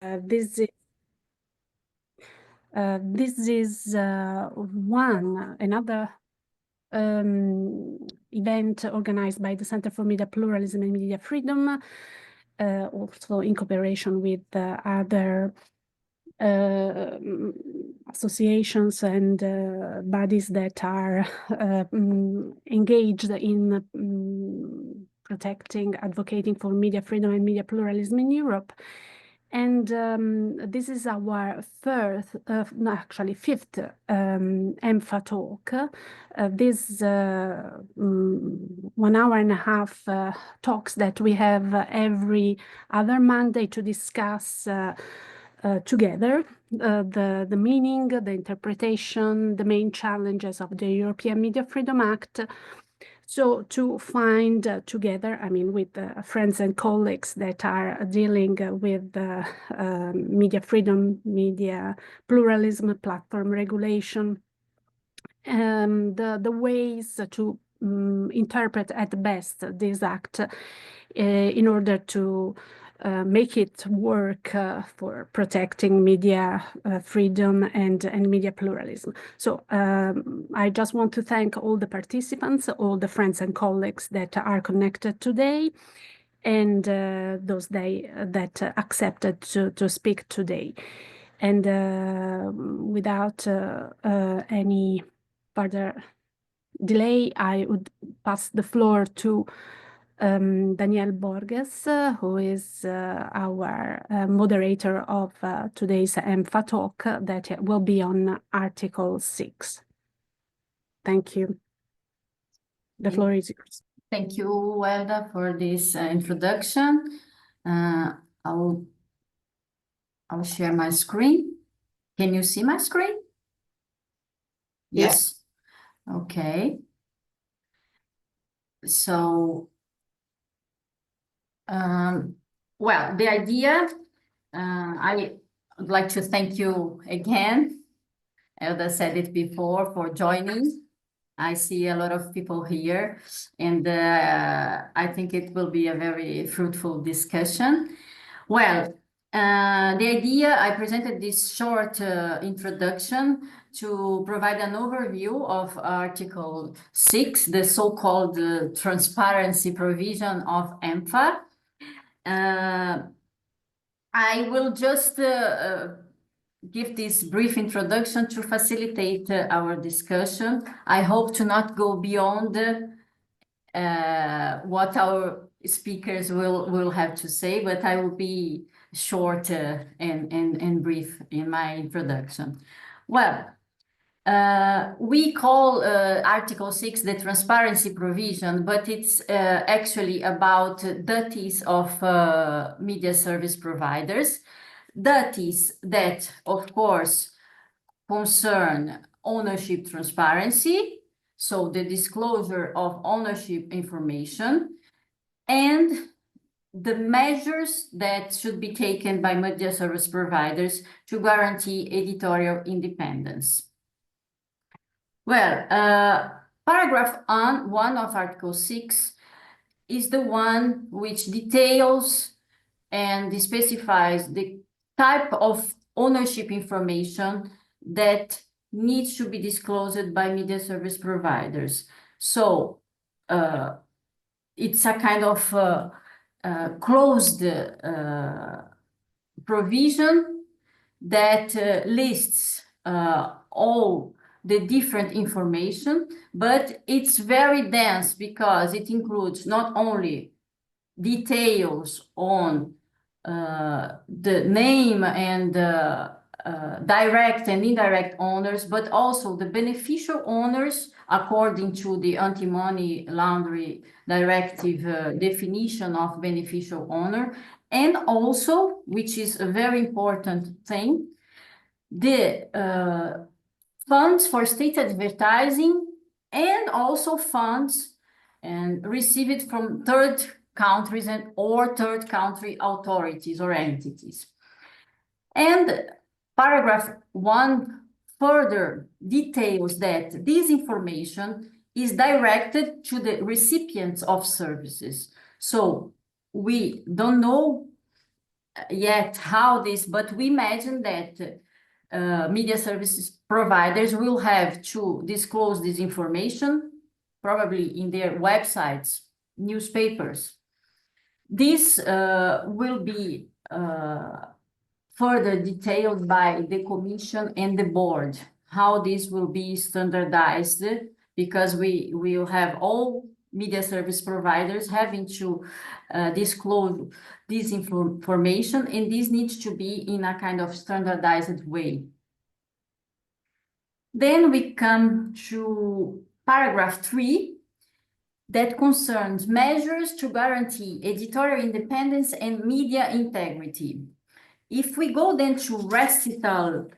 this is another event organized by the Center for Media Pluralism and Media Freedom, also in cooperation with other associations and bodies that are engaged in protecting, advocating for media freedom and media pluralism in Europe. And this is our fifth EMFA Talk. This 1 hour and a half talks that we have every other Monday to discuss together the meaning, the interpretation, the main challenges of the European Media Freedom Act. So to find together, I mean, with friends and colleagues that are dealing with media freedom, media pluralism, platform regulation, the ways to interpret at best this act in order to make it work for protecting media freedom and media pluralism. So I just want to thank all the participants, all the friends and colleagues that are connected today, and those that accepted to speak today. And without any further delay, I would pass the floor to Daniel Borges, who is our moderator of today's EMFA Talk that will be on Article 6. Thank you. The floor is yours. Thank you, Welda, for this introduction. I'll share my screen. Can you see my screen? Yes. Okay. So, well, the idea, I would like to thank you again. Elda said it before, for joining. I see a lot of people here, and I think it will be a very fruitful discussion. Well, the idea, I presented this short introduction to provide an overview of Article 6, the so-called transparency provision of EMFA. I will just give this brief introduction to facilitate our discussion. I hope to not go beyond what our speakers will have to say, but I will be short and brief in my introduction. Well, we call Article 6 the transparency provision, but it's actually about duties of media service providers. Duties that, of course, concern ownership transparency, so the disclosure of ownership information, and the measures that should be taken by media service providers to guarantee editorial independence. Well, paragraph 1 of Article 6 is the one which details and specifies the type of ownership information that needs to be disclosed by media service providers. So it's a kind of closed provision that lists all the different information, but it's very dense because it includes not only details on the name and direct and indirect owners, but also the beneficial owners according to the Anti-Money Laundering Directive definition of beneficial owner, and also, which is a very important thing, the funds for state advertising, and also funds and received from third countries or third country authorities or entities. And paragraph 1 further details that this information is directed to the recipients of services. So we don't know yet how this, but we imagine that media services providers will have to disclose this information, probably in their websites, newspapers. This will be further detailed by the Commission and the board, how this will be standardized, because we will have all media service providers having to disclose this information, and this needs to be in a kind of standardized way. Then we come to paragraph 3, that concerns measures to guarantee editorial independence and media integrity. If we go then to recital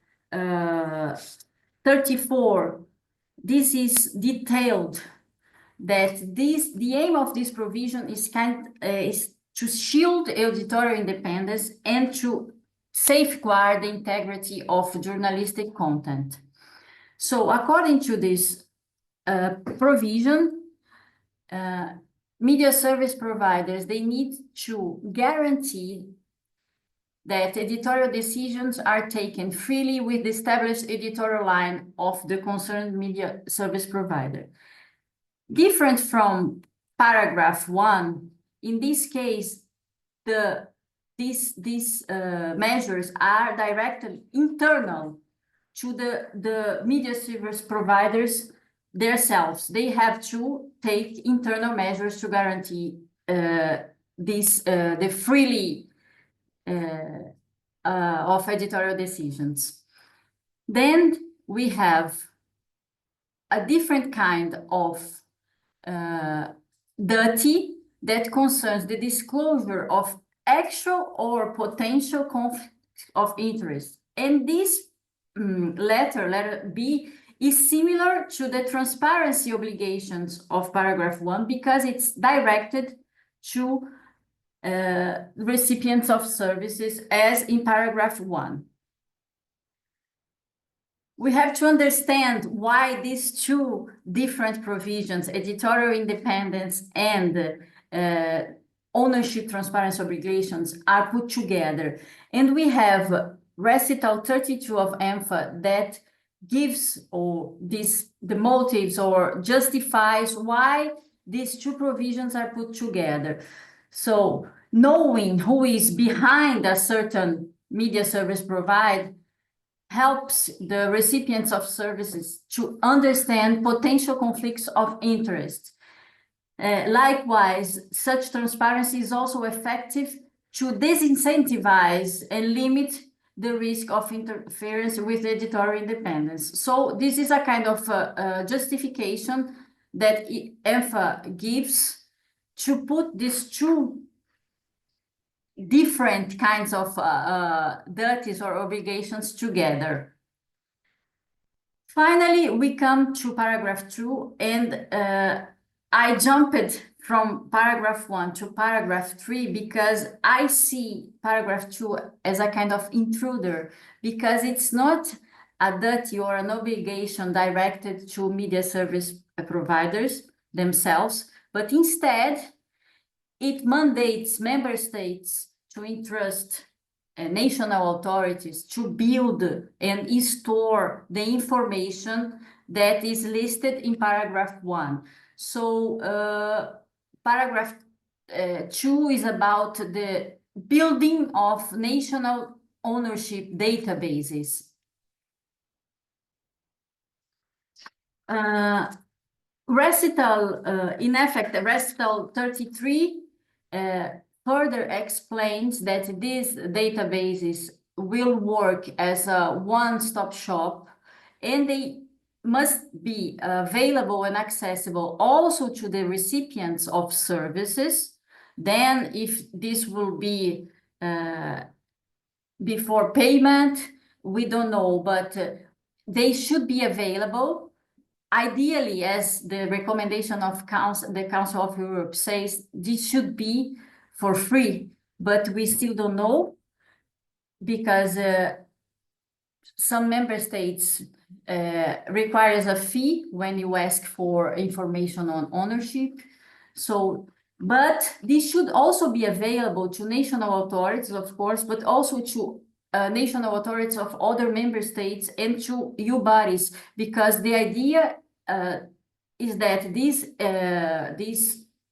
34, this is detailed that the aim of this provision is to shield editorial independence and to safeguard the integrity of journalistic content. So according to this provision, media service providers, they need to guarantee that editorial decisions are taken freely with the established editorial line of the concerned media service provider. Different from paragraph 1, in this case, these measures are directed internal to the media service providers themselves. They have to take internal measures to guarantee the freely of editorial decisions. Then we have a different kind of duty that concerns the disclosure of actual or potential conflict of interest. And this letter B, is similar to the transparency obligations of paragraph 1 because it's directed to recipients of services as in paragraph 1. We have to understand why these two different provisions, editorial independence and ownership transparency obligations, are put together. And we have recital 32 of EMFA that gives the motives or justifies why these two provisions are put together. So knowing who is behind a certain media service provider helps the recipients of services to understand potential conflicts of interest. Likewise, such transparency is also effective to disincentivize and limit the risk of interference with editorial independence. So this is a kind of justification that EMFA gives to put these two different kinds of duties or obligations together. Finally, we come to paragraph 2, and I jumped from paragraph 1 to paragraph 3 because I see paragraph 2 as a kind of intruder, because it's not a duty or an obligation directed to media service providers themselves, but instead it mandates member states to entrust national authorities to build and store the information that is listed in paragraph 1. So paragraph 2 is about the building of national ownership databases. In effect, recital 33 further explains that these databases will work as a one-stop shop, and they must be available and accessible also to the recipients of services. Then if this will be before payment, we don't know, but they should be available. Ideally, as the recommendation of the Council of Europe says, this should be for free, but we still don't know because some member states requires a fee when you ask for information on ownership. So But this should also be available to national authorities, of course, but also to national authorities of other member states and to EU bodies, because the idea is that these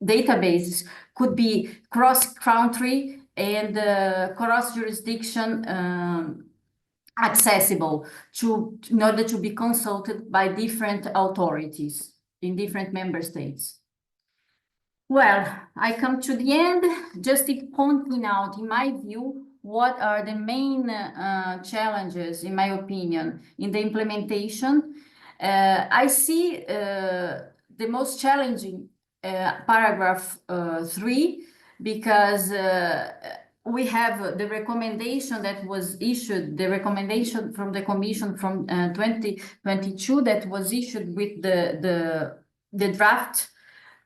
databases could be cross-country and cross-jurisdiction accessible in order to be consulted by different authorities in different member states. Well, I come to the end, just pointing out, in my view, what are the main challenges, in my opinion, in the implementation. I see the most challenging paragraph 3, because we have the recommendation that was issued, the recommendation from the Commission from 2022 that was issued with the draft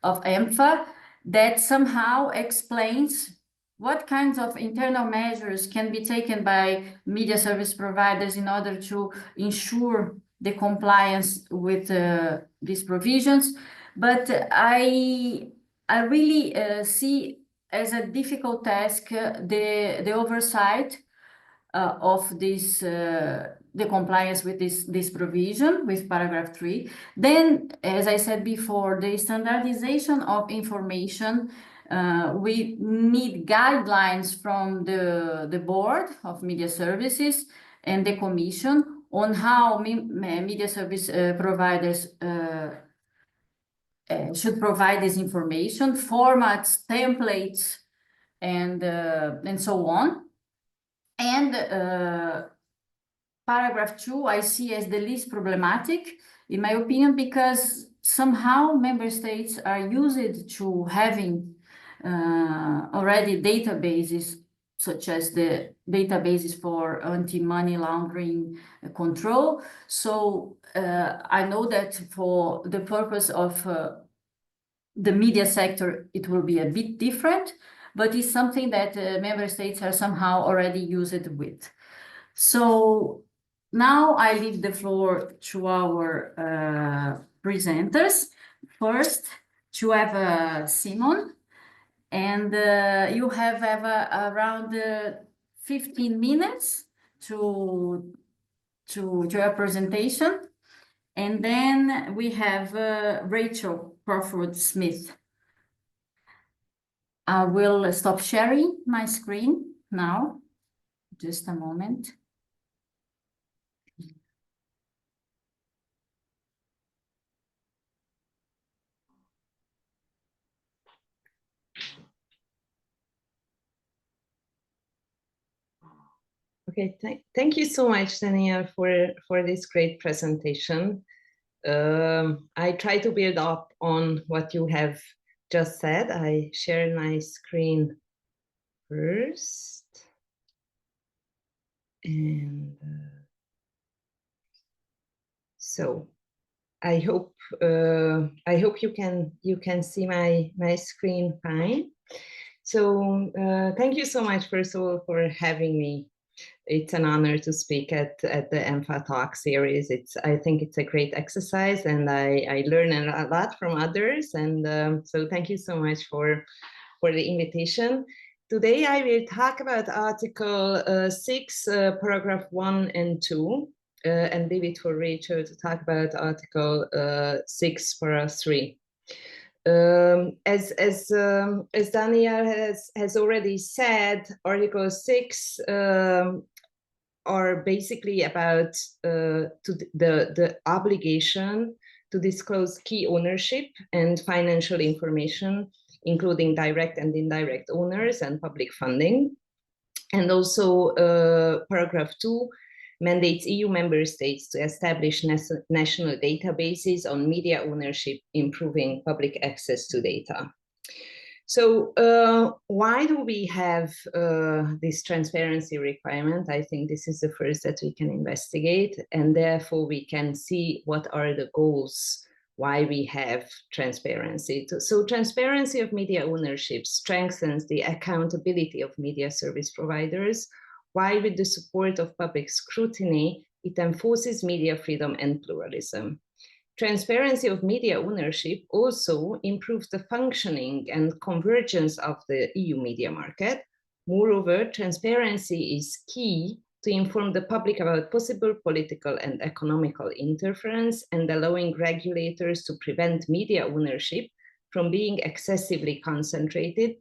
of EMFA, that somehow explains what kinds of internal measures can be taken by media service providers in order to ensure the compliance with these provisions. But I really see as a difficult task the oversight of this the compliance with this provision, with paragraph 3. Then, as I said before, the standardization of information. We need guidelines from the Board of Media Services and the Commission on how media service providers should provide this information, formats, templates, and so on. And paragraph 2 I see as the least problematic, in my opinion, because somehow member states are used to having already databases, such as the databases for anti-money laundering control. So I know that for the purpose of the media sector, it will be a bit different, but it's something that member states are somehow already used with. So now I leave the floor to our presenters. First, to have Simon, and you have around 15 minutes to your presentation. And then we have Rachel Crawford-Smith. I will stop sharing my screen now. Just a moment. Okay, thank you so much, Danielle, for this great presentation. I try to build up on what you have just said. I share my screen first. And so I hope you can see my screen fine. So thank you so much, first of all, for having me. It's an honor to speak at the EMFA Talk series. I think it's a great exercise, and I learn a lot from others. And so thank you so much for the invitation. Today I will talk about Article 6, paragraph 1 and 2, and leave it for Rachel to talk about Article 6, paragraph 3. As Daniel has already said, Article 6 are basically about the obligation to disclose key ownership and financial information, including direct and indirect owners and public funding. And also paragraph 2 mandates EU member states to establish national databases on media ownership, improving public access to data. So why do we have this transparency requirement? I think this is the first that we can investigate, and therefore we can see what are the goals why we have transparency. So transparency of media ownership strengthens the accountability of media service providers, while with the support of public scrutiny, it enforces media freedom and pluralism. transparency of media ownership also improves the functioning and convergence of the EU media market. Moreover, transparency is key to inform the public about possible political and economical interference and allowing regulators to prevent media ownership from being excessively concentrated,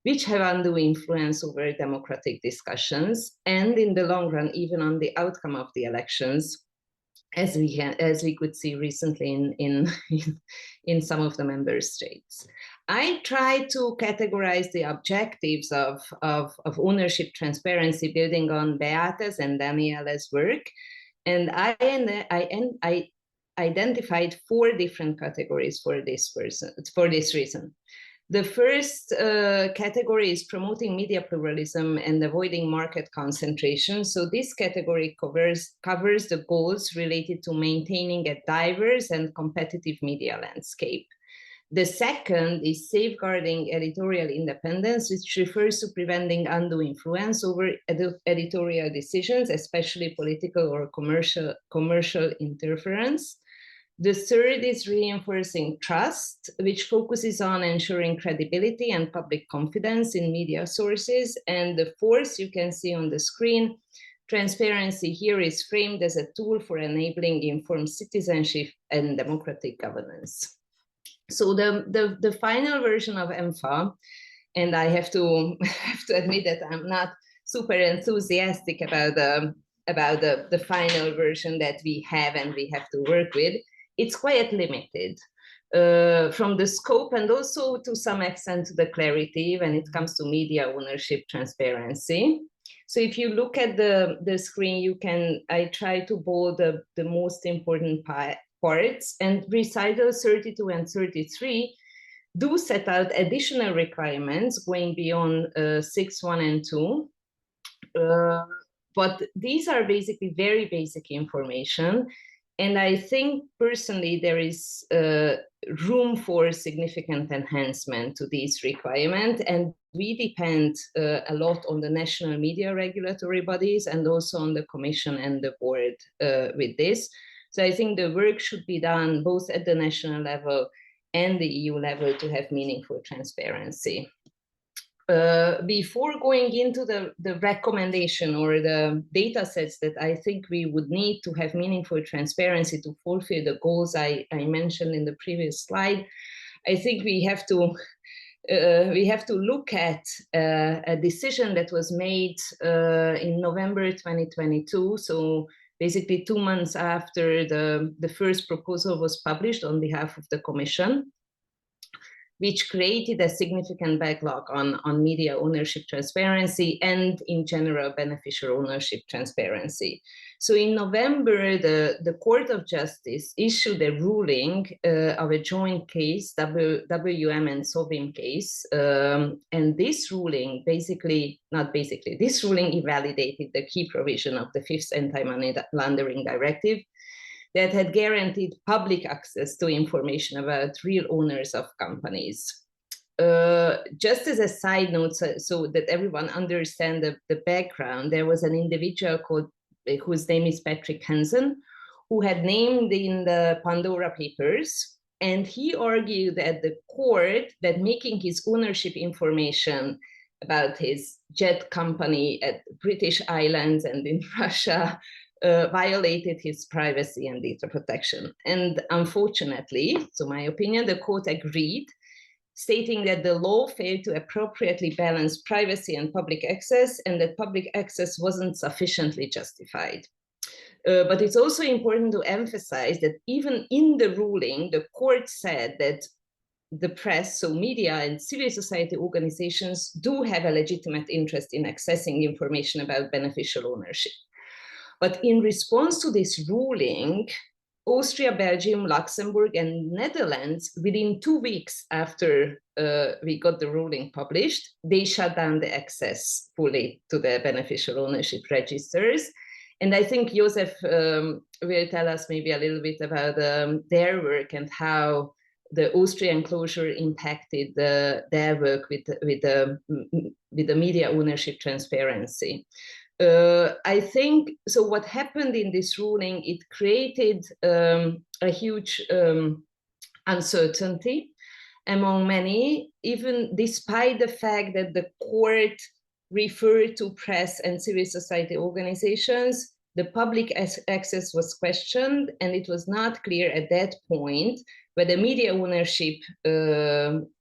which have undue influence over democratic discussions and in the long run, even on the outcome of the elections, as we could see recently in some of the member states. I try to categorize the objectives of ownership transparency building on Beate's and Daniela's work, and I identified 4 different categories for this reason. The first category is promoting media pluralism and avoiding market concentration. So this category covers the goals related to maintaining a diverse and competitive media landscape. The second is safeguarding editorial independence, which refers to preventing undue influence over editorial decisions, especially political or commercial interference. The third is reinforcing trust, which focuses on ensuring credibility and public confidence in media sources. And the fourth, you can see on the screen, transparency here is framed as a tool for enabling informed citizenship and democratic governance. So the final version of EMFA, and I have to admit that I'm not super enthusiastic about the final version that we have and we have to work with. It's quite limited from the scope and also to some extent to the clarity when it comes to media ownership transparency. So if you look at the screen, I try to bold the most important parts, and recitals 32 and 33 do set out additional requirements going beyond 6.1 and 2. But these are basically very basic information. And I think personally there is room for significant enhancement to these requirements. And we depend a lot on the national media regulatory bodies and also on the Commission and the board with this. So I think the work should be done both at the national level and the EU level to have meaningful transparency. Before going into the recommendation or the data sets that I think we would need to have meaningful transparency to fulfill the goals I mentioned in the previous slide, I think we have to look at a decision that was made in November 2022. So basically 2 months after the first proposal was published on behalf of the Commission, which created a significant backlog on media ownership transparency and in general beneficial ownership transparency. So in November, the Court of Justice issued a ruling of a joint case, WM and Sovim case. And this ruling this ruling invalidated the key provision of the 5th Anti-Money Laundering Directive that had guaranteed public access to information about real owners of companies. Just as a side note, so that everyone understands the background, there was an individual whose name is Patrick Hansen, who had named in the Pandora Papers, and he argued at the court that making his ownership information about his jet company at British Islands and in Russia violated his privacy and data protection. And unfortunately, so my opinion, the court agreed, stating that the law failed to appropriately balance privacy and public access, and that public access wasn't sufficiently justified. But it's also important to emphasize that even in the ruling, the court said that the press, so media and civil society organizations, do have a legitimate interest in accessing information about beneficial ownership. But in response to this ruling, Austria, Belgium, Luxembourg, and Netherlands, within 2 weeks after we got the ruling published, they shut down the access fully to the beneficial ownership registers. And I think Joseph will tell us maybe a little bit about their work and how the Austrian closure impacted their work with the media ownership transparency. I think, so what happened in this ruling, it created a huge uncertainty among many, even despite the fact that the court referred to press and civil society organizations. The public access was questioned, and it was not clear at that point whether media ownership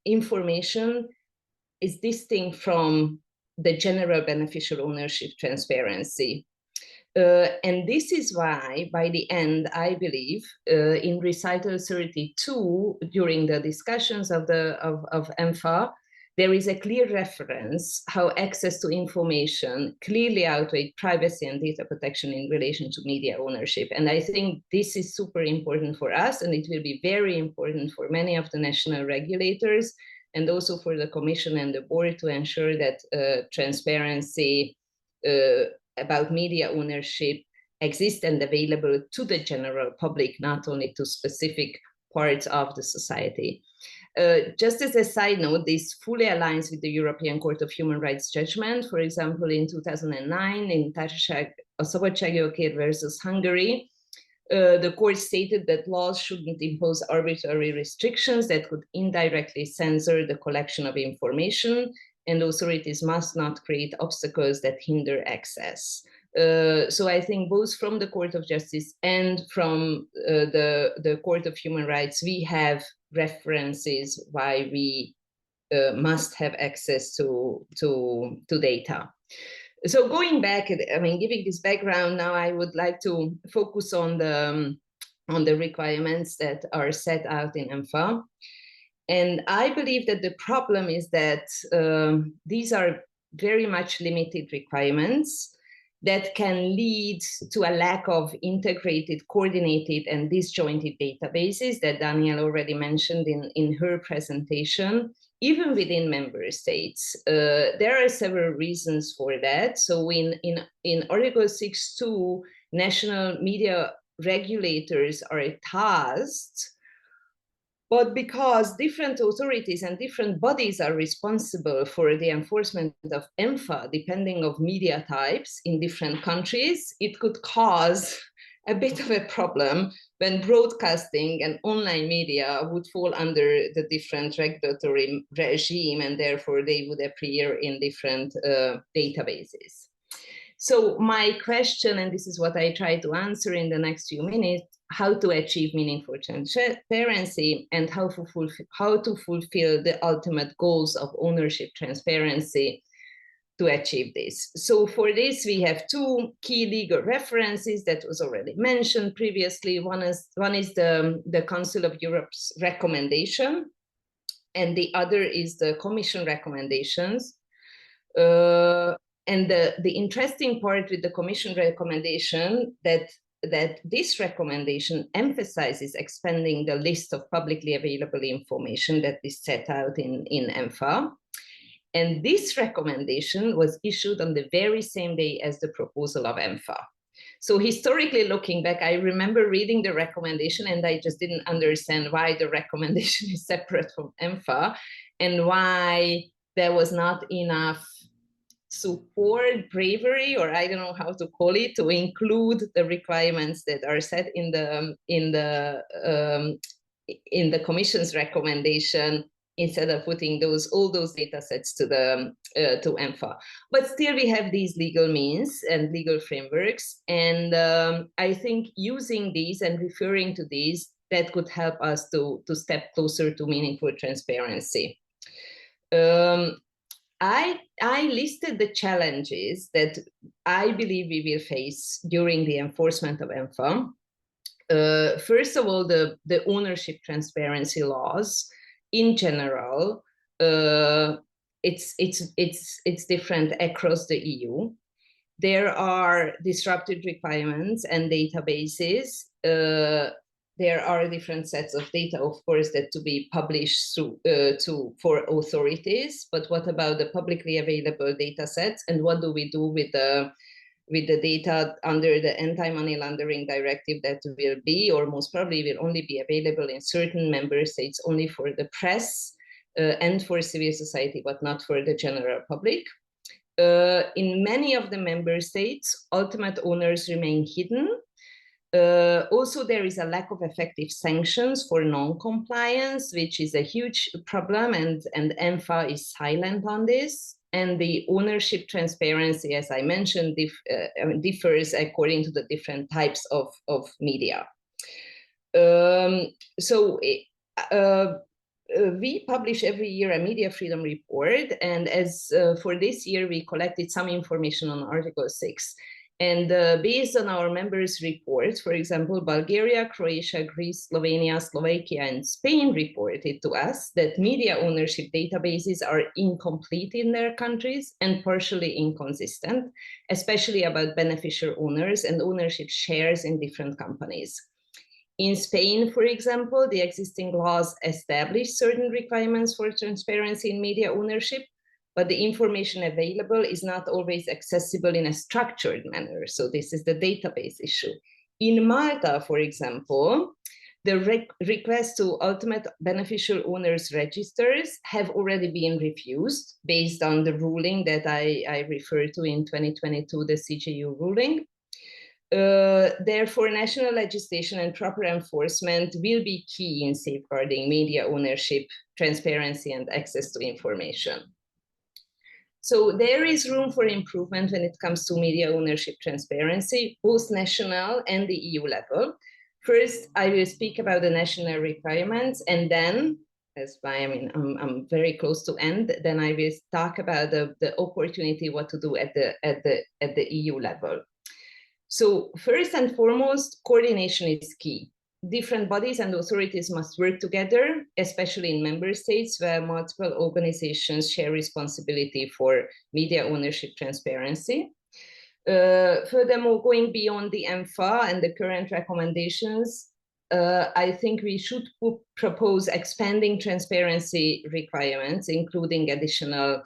information is distinct from the general beneficial ownership transparency. And this is why, by the end, I believe, in recital 32, during the discussions of EMFA, there is a clear reference how access to information clearly outweighed privacy and data protection in relation to media ownership. And I think this is super important for us, and it will be very important for many of the national regulators, and also for the Commission and the board, to ensure that transparency about media ownership exists and available to the general public, not only to specific parts of the society. Just as a side note, this fully aligns with the European Court of Human Rights judgment. For example, in 2009, in Szabadságjogokért versus Hungary, the court stated that laws shouldn't impose arbitrary restrictions that could indirectly censor the collection of information, and authorities must not create obstacles that hinder access. So I think both from the Court of Justice and from the Court of Human Rights, we have references why we must have access to data. So going back, I mean, giving this background, now I would like to focus on the requirements that are set out in EMFA. And I believe that the problem is that these are very much limited requirements that can lead to a lack of integrated, coordinated, and disjointed databases that Danielle already mentioned in her presentation, even within member states. There are several reasons for that. So in Article 6.2, national media regulators are tasked, but because different authorities and different bodies are responsible for the enforcement of EMFA, depending on media types in different countries, it could cause a bit of a problem when broadcasting and online media would fall under the different regulatory regime, and therefore they would appear in different databases. So my question, and this is what I try to answer in the next few minutes, how to achieve meaningful transparency and how to fulfill the ultimate goals of ownership transparency to achieve this. So for this, we have two key legal references that was already mentioned previously. One is the Council of Europe's recommendation, and the other is the Commission recommendations. And the interesting part with the Commission recommendation that this recommendation emphasizes expanding the list of publicly available information that is set out in EMFA. And this recommendation was issued on the very same day as the proposal of EMFA. So historically looking back, I remember reading the recommendation and I just didn't understand why the recommendation is separate from EMFA and why there was not enough support, bravery, or I don't know how to call it, to include the requirements that are set in the Commission's recommendation, instead of putting all those data sets to EMFA. But still we have these legal means and legal frameworks. And I think using these and referring to these, that could help us to step closer to meaningful transparency. I listed the challenges that I believe we will face during the enforcement of EMFA. First of all, the ownership transparency laws in general, it's different across the EU. There are disrupted requirements and databases. There are different sets of data, of course, that to be published for authorities. But what about the publicly available data sets, and what do we do with the data under the anti-money laundering directive that will be, or most probably will only be available in certain member states only for the press and for civil society, but not for the general public? In many of the member states, ultimate owners remain hidden. Also, there is a lack of effective sanctions for non-compliance, which is a huge problem, and EMFA is silent on this. And the ownership transparency, as I mentioned, differs according to the different types of media. We publish every year a media freedom report, and as for this year, we collected some information on Article 6. And based on our members' reports, for example, Bulgaria, Croatia, Greece, Slovenia, Slovakia, and Spain reported to us that media ownership databases are incomplete in their countries and partially inconsistent, especially about beneficial owners and ownership shares in different companies. In Spain, for example, the existing laws establish certain requirements for transparency in media ownership, but the information available is not always accessible in a structured manner. So this is the database issue. In Malta, for example, the request to ultimate beneficial owners registers have already been refused based on the ruling that I referred to in 2022, the CJU ruling. Therefore, national legislation and proper enforcement will be key in safeguarding media ownership, transparency, and access to information. So there is room for improvement when it comes to media ownership transparency, both national and the EU level. First, I will speak about the national requirements, and then, I'm very close to end, then I will talk about the opportunity, what to do at the EU level. So first and foremost, coordination is key. Different bodies and authorities must work together, especially in member states where multiple organizations share responsibility for media ownership transparency. Furthermore, going beyond the EMFA and the current recommendations, I think we should propose expanding transparency requirements, including additional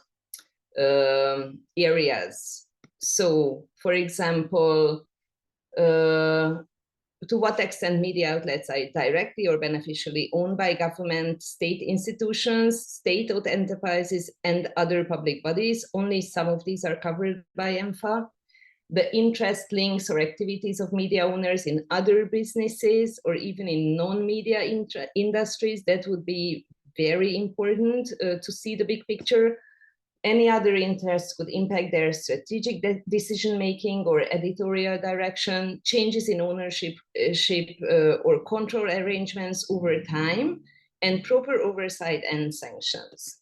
areas. So, for example, to what extent media outlets are directly or beneficially owned by government, state institutions, state-owned enterprises, and other public bodies. Only some of these are covered by EMFA. The interest, links, or activities of media owners in other businesses or even in non-media industries, that would be very important to see the big picture. Any other interests could impact their strategic decision-making or editorial direction, changes in ownership or control arrangements over time, and proper oversight and sanctions.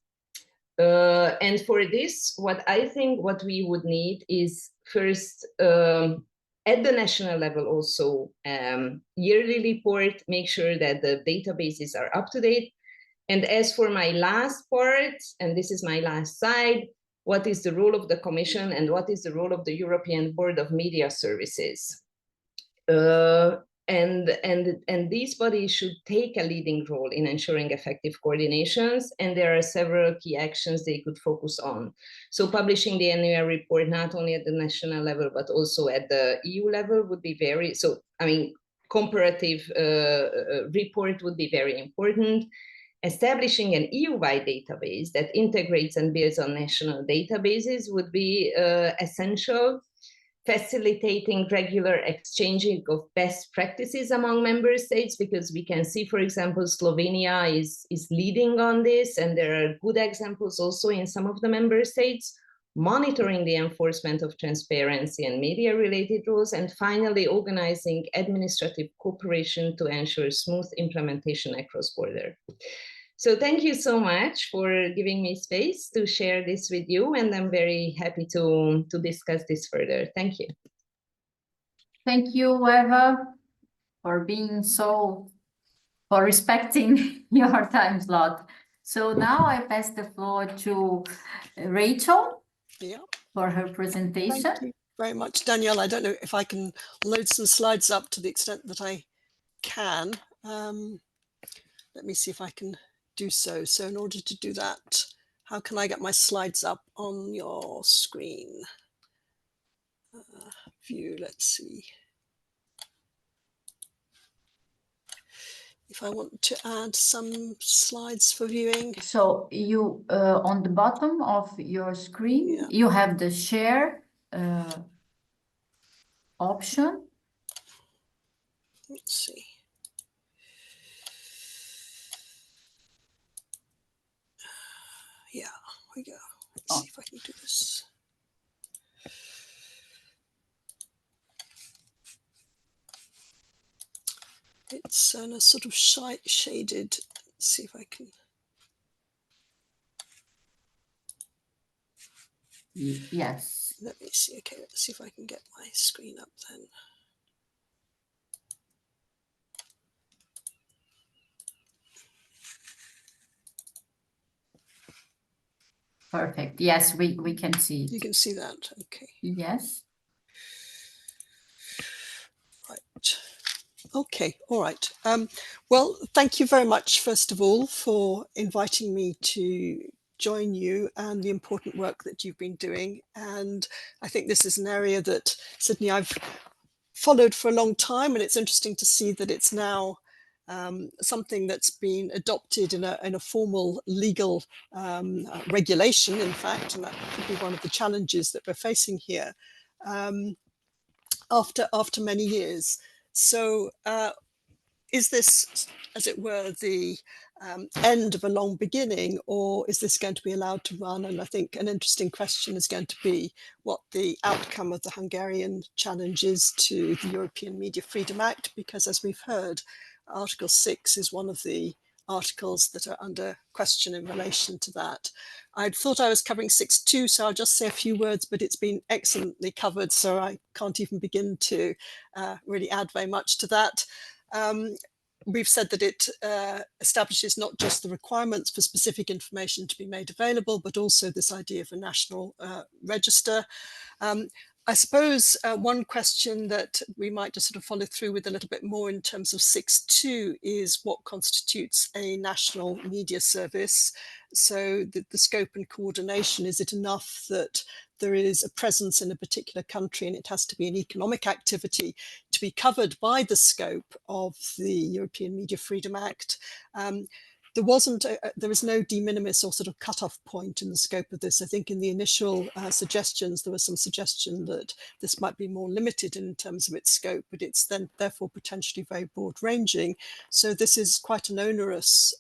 And for this, what I think what we would need is first, at the national level also, yearly report, make sure that the databases are up to date. And as for my last part, and this is my last slide, what is the role of the Commission and what is the role of the European Board of Media Services? And these bodies should take a leading role in ensuring effective coordinations, and there are several key actions they could focus on. So publishing the annual report, not only at the national level, but also at the EU level would be comparative report would be very important. Establishing an EU-wide database that integrates and builds on national databases would be essential. Facilitating regular exchanging of best practices among member states, because we can see, for example, Slovenia is leading on this, and there are good examples also in some of the member states. Monitoring the enforcement of transparency and media-related rules, and finally, organizing administrative cooperation to ensure smooth implementation across border. So thank you so much for giving me space to share this with you, and I'm very happy to discuss this further. Thank you. Thank you, Eva, for respecting your time slot. So now I pass the floor to Rachel for her presentation. Thank you very much, Danielle. I don't know if I can load some slides up to the extent that I can. Let me see if I can do so. So in order to do that, how can I get my slides up on your screen? View, let's see. if I want to add some slides for viewing. So you on the bottom of your screen, Yeah. you have the share option. Let's see. Yeah, here we go. Let's see if I can do this. It's in a sort of shaded. Let's see if I can. Yes. Let me see. Okay, let's see if I can get my screen up then. Perfect. Yes, we can see it. You can see that. Okay. Yes. Right. Okay. All right. Well, thank you very much, first of all, for inviting me to join you and the important work that you've been doing. And I think this is an area that, Sydney, I've followed for a long time, and it's interesting to see that it's now something that's been adopted in a formal legal regulation, in fact, and that could be one of the challenges that we're facing here after many years. So is this, as it were, the end of a long beginning, or is this going to be allowed to run? And I think an interesting question is going to be what the outcome of the Hungarian challenge is to the European Media Freedom Act, because as we've heard, Article 6 is one of the articles that are under question in relation to that. I thought I was covering 6.2, so I'll just say a few words, but it's been excellently covered, so I can't even begin to really add very much to that. We've said that it establishes not just the requirements for specific information to be made available, but also this idea of a national register. I suppose one question that we might just sort of follow through with a little bit more in terms of 6.2 is what constitutes a national media service. So the scope and coordination, is it enough that there is a presence in a particular country and it has to be an economic activity to be covered by the scope of the European Media Freedom Act? There was no de minimis or sort of cutoff point in the scope of this. I think in the initial suggestions, there was some suggestion that this might be more limited in terms of its scope, but it's then therefore potentially very broad ranging. So this is quite an onerous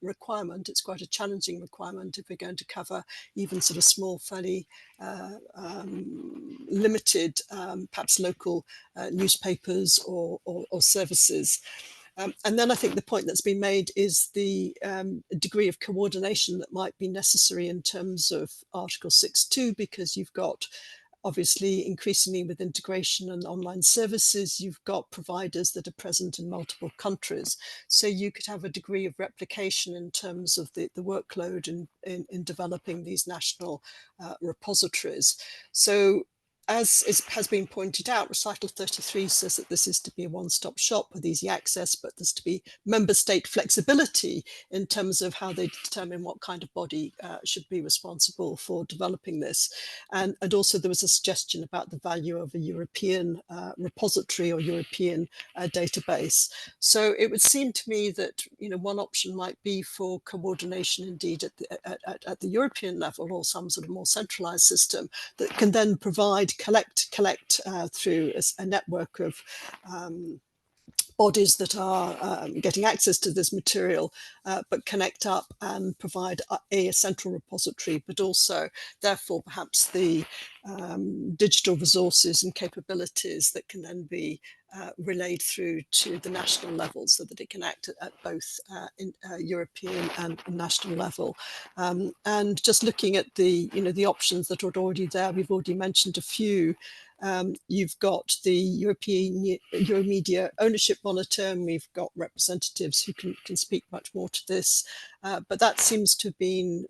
requirement. It's quite a challenging requirement if we're going to cover even sort of small, fairly limited, perhaps local newspapers or services. And then I think the point that's been made is the degree of coordination that might be necessary in terms of Article 6.2, because you've got obviously increasingly with integration and online services, you've got providers that are present in multiple countries. So you could have a degree of replication in terms of the workload in developing these national repositories. So as has been pointed out, recital 33 says that this is to be a one-stop shop with easy access, but there's to be member state flexibility in terms of how they determine what kind of body should be responsible for developing this. And also there was a suggestion about the value of a European repository or European database. So it would seem to me that, you know, one option might be for coordination indeed at the European level, or some sort of more centralized system that can then provide collect through a network of bodies that are getting access to this material, but connect up and provide a central repository, but also therefore perhaps the digital resources and capabilities that can then be relayed through to the national level, so that it can act at both European and national level. And just looking at the options that are already there, we've already mentioned a few. You've got the European Euromedia Ownership Monitor, and we've got representatives who can speak much more to this. But that seems to have been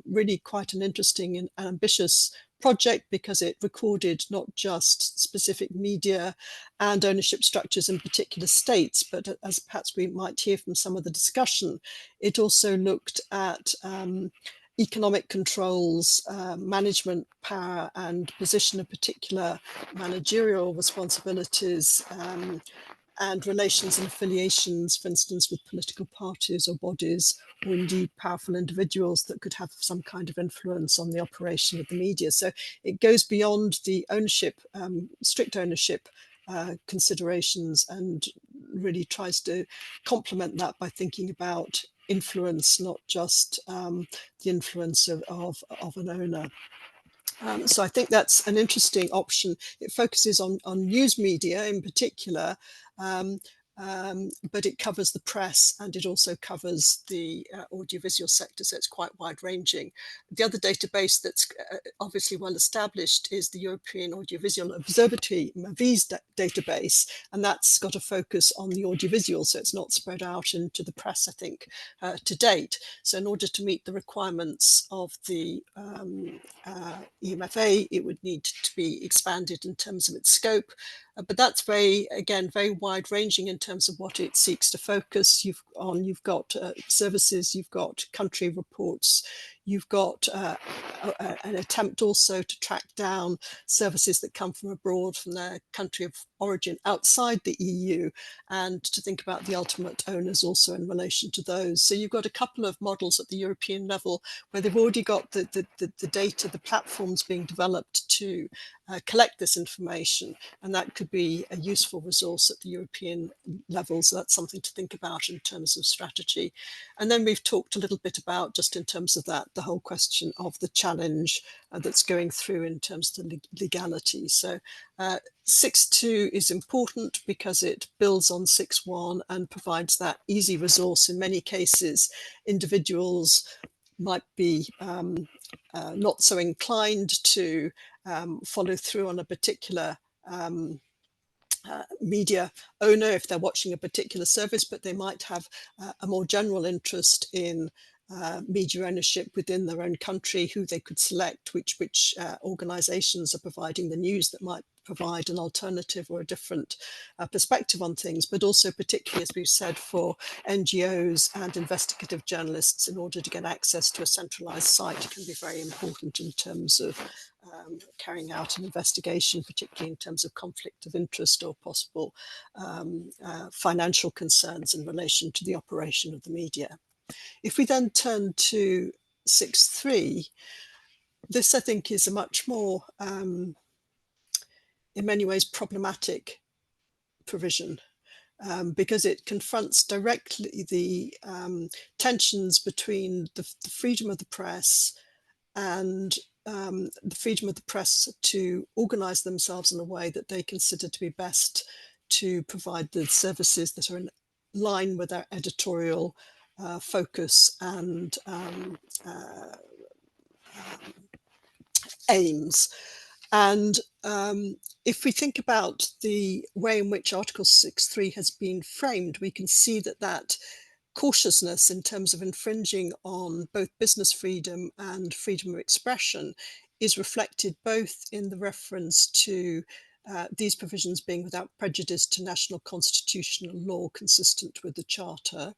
really quite an interesting and ambitious project, because it recorded not just specific media and ownership structures in particular states, but as perhaps we might hear from some of the discussion, it also looked at economic controls, management power and position of particular managerial responsibilities, and relations and affiliations, for instance, with political parties or bodies, or indeed powerful individuals that could have some kind of influence on the operation of the media. So it goes beyond the ownership, strict ownership considerations, and really tries to complement that by thinking about influence, not just the influence of an owner. So I think that's an interesting option. It focuses on news media in particular, but it covers the press, and it also covers the audiovisual sector, so it's quite wide-ranging. The other database that's obviously well established is the European Audiovisual Observatory, MAVIS database, and that's got a focus on the audiovisual, so it's not spread out into the press, I think, to date. So in order to meet the requirements of the EMFA, it would need to be expanded in terms of its scope. But that's very wide-ranging in terms of what it seeks to focus. You've got services, you've got country reports, you've got an attempt also to track down services that come from abroad, from their country of origin outside the EU, and to think about the ultimate owners also in relation to those. So you've got a couple of models at the European level where they've already got the data, the platforms being developed to collect this information, and that could be a useful resource at the European level. So that's something to think about in terms of strategy. And then we've talked a little bit about, just in terms of that, the whole question of the challenge that's going through in terms of the legality. So 6.2 is important because it builds on 6.1 and provides that easy resource. In many cases, individuals might be not so inclined to follow through on a particular media owner if they're watching a particular service, but they might have a more general interest in media ownership within their own country, who they could select, which organizations are providing the news that might provide an alternative or a different perspective on things, but also particularly, as we've said, for NGOs and investigative journalists, in order to get access to a centralized site can be very important in terms of carrying out an investigation, particularly in terms of conflict of interest or possible financial concerns in relation to the operation of the media. If we then turn to 6.3, this I think is a much more, in many ways, problematic provision, because it confronts directly the tensions between the freedom of the press and the freedom of the press to organize themselves in a way that they consider to be best to provide the services that are in line with their editorial focus and aims. And if we think about the way in which Article 6.3 has been framed, we can see that that cautiousness in terms of infringing on both business freedom and freedom of expression is reflected both in the reference to these provisions being without prejudice to national constitutional law consistent with the Charter,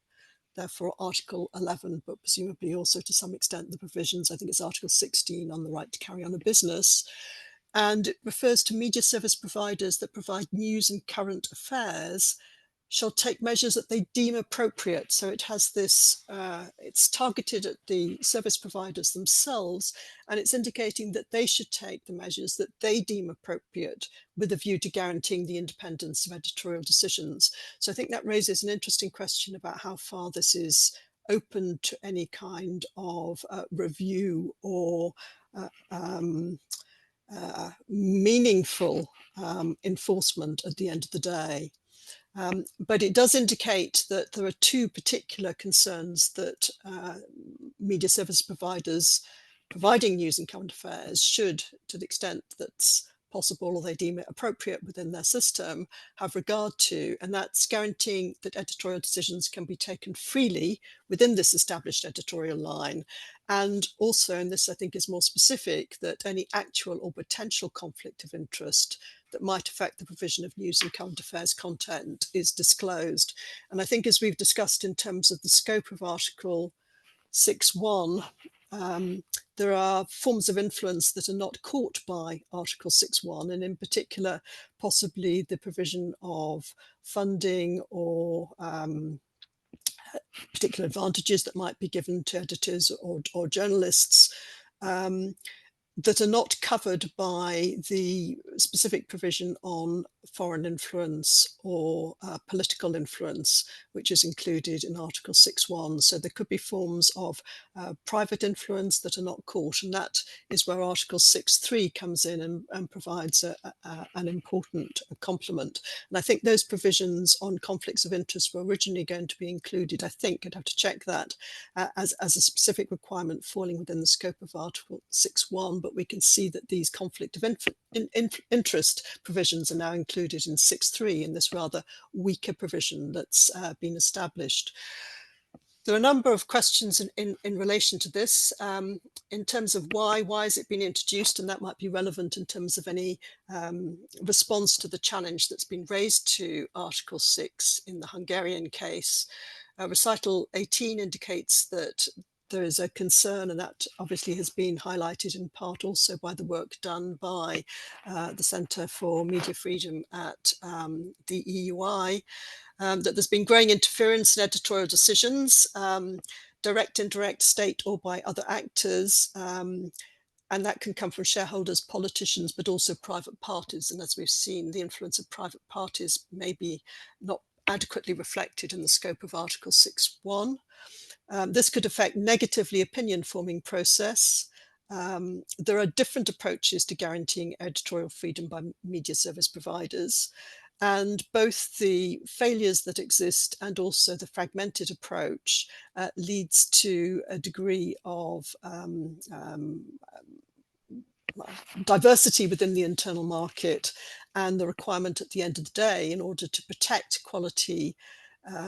therefore Article 11, but presumably also to some extent the provisions, I think it's Article 16 on the right to carry on a business. And it refers to media service providers that provide news and current affairs shall take measures that they deem appropriate. So it has this, it's targeted at the service providers themselves, and it's indicating that they should take the measures that they deem appropriate with a view to guaranteeing the independence of editorial decisions. So I think that raises an interesting question about how far this is open to any kind of review or meaningful enforcement at the end of the day. But it does indicate that there are two particular concerns that media service providers providing news and current affairs should, to the extent that's possible or they deem it appropriate within their system, have regard to, and that's guaranteeing that editorial decisions can be taken freely within this established editorial line. And also, and this I think is more specific, that any actual or potential conflict of interest that might affect the provision of news and current affairs content is disclosed. And I think, as we've discussed in terms of the scope of Article 6.1, there are forms of influence that are not caught by Article 6.1, and in particular, possibly the provision of funding or particular advantages that might be given to editors or journalists that are not covered by the specific provision on foreign influence or political influence, which is included in Article 6.1. So there could be forms of private influence that are not caught, and that is where Article 6.3 comes in and provides an important complement. And I think those provisions on conflicts of interest were originally going to be included, I think, I'd have to check that, as a specific requirement falling within the scope of Article 6.1, but we can see that these conflict of interest provisions are now included in 6.3 in this rather weaker provision that's been established. There are a number of questions in relation to this in terms of why has it been introduced, and that might be relevant in terms of any response to the challenge that's been raised to Article 6 in the Hungarian case. Recital 18 indicates that there is a concern, and that obviously has been highlighted in part also by the work done by the Centre for Media Freedom at the EUI, that there's been growing interference in editorial decisions, direct, indirect, state or by other actors, and that can come from shareholders, politicians, but also private parties. And as we've seen, the influence of private parties may be not adequately reflected in the scope of Article 6.1. This could affect negatively opinion forming process. There are different approaches to guaranteeing editorial freedom by media service providers, and both the failures that exist and also the fragmented approach leads to a degree of diversity within the internal market, and the requirement at the end of the day, in order to protect quality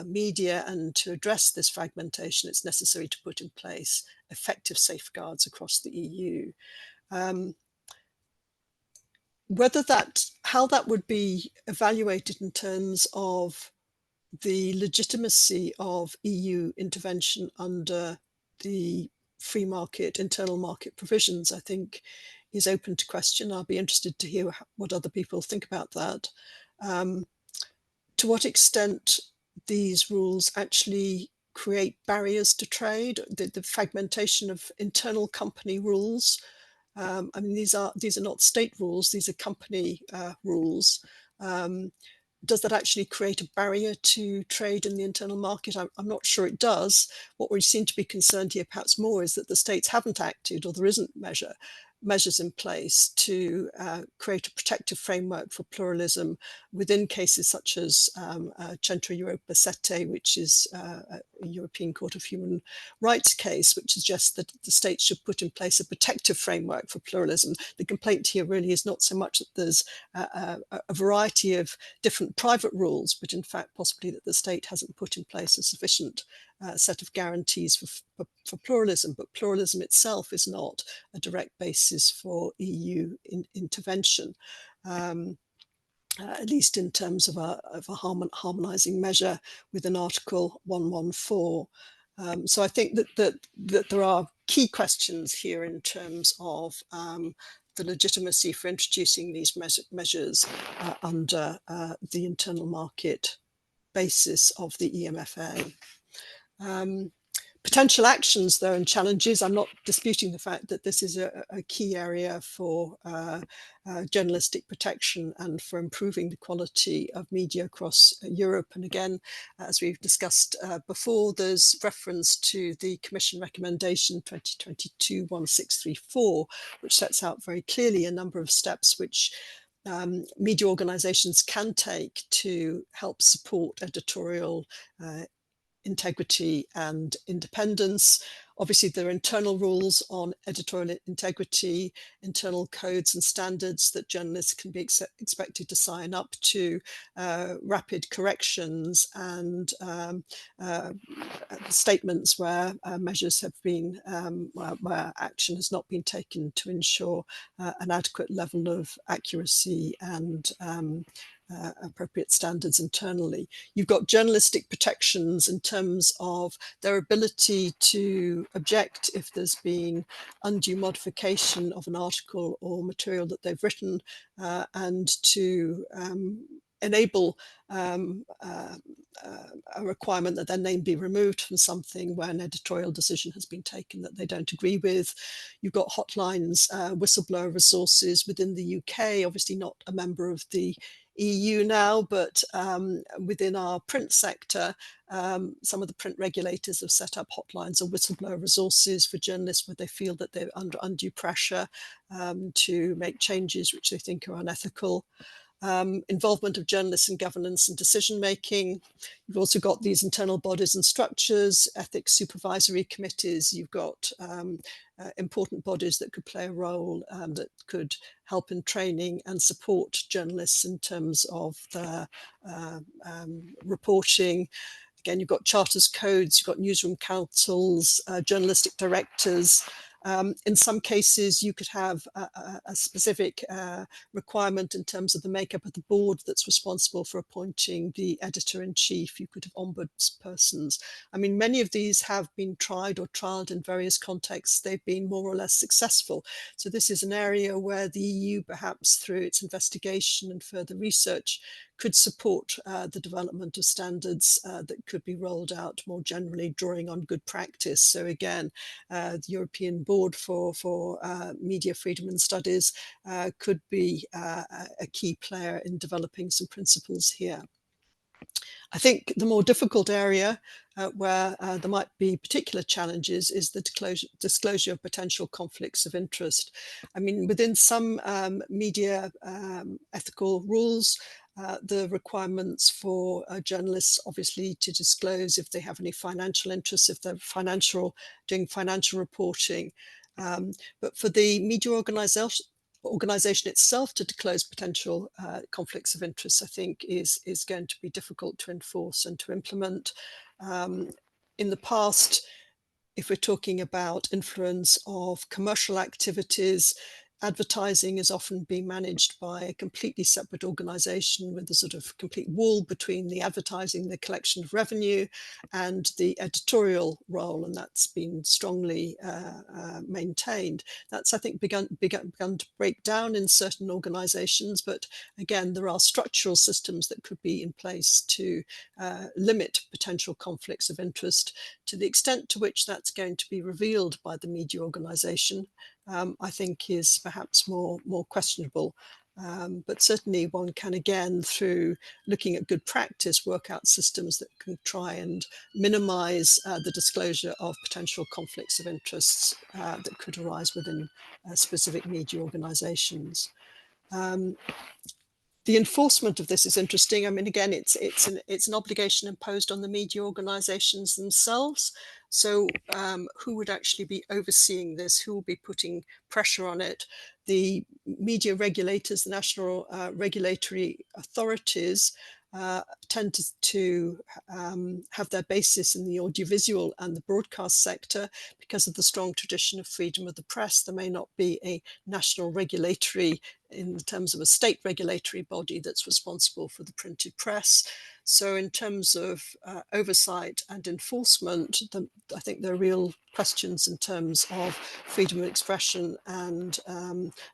media and to address this fragmentation, it's necessary to put in place effective safeguards across the EU. How that would be evaluated in terms of the legitimacy of EU intervention under the free market, internal market provisions, I think is open to question. I'll be interested to hear what other people think about that. To what extent these rules actually create barriers to trade, the fragmentation of internal company rules. I mean, these are not state rules, these are company rules. Does that actually create a barrier to trade in the internal market? I'm not sure it does. What we seem to be concerned here perhaps more is that the states haven't acted, or there isn't measures in place to create a protective framework for pluralism within cases such as Centro Europa 7, which is a European Court of Human Rights case, which suggests that the states should put in place a protective framework for pluralism. The complaint here really is not so much that there's a variety of different private rules, but in fact possibly that the state hasn't put in place a sufficient set of guarantees for pluralism, but pluralism itself is not a direct basis for EU intervention, at least in terms of a harmonising measure within Article 114. So I think that there are key questions here in terms of the legitimacy for introducing these measures under the internal market basis of the EMFA. Potential actions, though, and challenges. I'm not disputing the fact that this is a key area for journalistic protection and for improving the quality of media across Europe. And again, as we've discussed before, there's reference to the Commission recommendation 2022-1634, which sets out very clearly a number of steps which media organisations can take to help support editorial integrity and independence. Obviously, there are internal rules on editorial integrity, internal codes and standards that journalists can be expected to sign up to, rapid corrections and statements where measures have been, where action has not been taken to ensure an adequate level of accuracy and appropriate standards internally. You've got journalistic protections in terms of their ability to to object if there's been undue modification of an article or material that they've written, and to enable a requirement that their name be removed from something where an editorial decision has been taken that they don't agree with. You've got hotlines, whistleblower resources within the UK, obviously not a member of the EU now, but within our print sector, some of the print regulators have set up hotlines or whistleblower resources for journalists where they feel that they're under undue pressure to make changes which they think are unethical. Involvement of journalists in governance and decision making. You've also got these internal bodies and structures, ethics supervisory committees. You've got important bodies that could play a role, that could help in training and support journalists in terms of their reporting. Again, you've got charters, codes, you've got newsroom councils, journalistic directors. In some cases, you could have a specific requirement in terms of the makeup of the board that's responsible for appointing the editor-in-chief. You could have ombudspersons. I mean, many of these have been tried or trialed in various contexts. They've been more or less successful. So this is an area where the EU, perhaps through its investigation and further research, could support the development of standards that could be rolled out more generally, drawing on good practice. So again, the European Board for Media Freedom and Studies could be a key player in developing some principles here. I think the more difficult area where there might be particular challenges is the disclosure of potential conflicts of interest. I mean, within some media ethical rules, the requirements for journalists obviously to disclose if they have any financial interests, if they're doing financial reporting. But for the media organization itself to disclose potential conflicts of interest, I think is going to be difficult to enforce and to implement. In the past, if we're talking about influence of commercial activities, advertising is often being managed by a completely separate organization with a sort of complete wall between the advertising, the collection of revenue, and the editorial role, and that's been strongly maintained. That's, I think, begun to break down in certain organizations, but again, there are structural systems that could be in place to limit potential conflicts of interest. To the extent to which that's going to be revealed by the media organization, I think is perhaps more questionable. But certainly one can, again, through looking at good practice, work out systems that can try and minimize the disclosure of potential conflicts of interests that could arise within specific media organizations. The enforcement of this is interesting. I mean, again, it's an obligation imposed on the media organizations themselves. So who would actually be overseeing this? Who will be putting pressure on it? The media regulators, the national regulatory authorities, tend to have their basis in the audiovisual and the broadcast sector because of the strong tradition of freedom of the press. There may not be a national regulatory, in terms of a state regulatory body that's responsible for the printed press. So in terms of oversight and enforcement, I think there are real questions in terms of freedom of expression and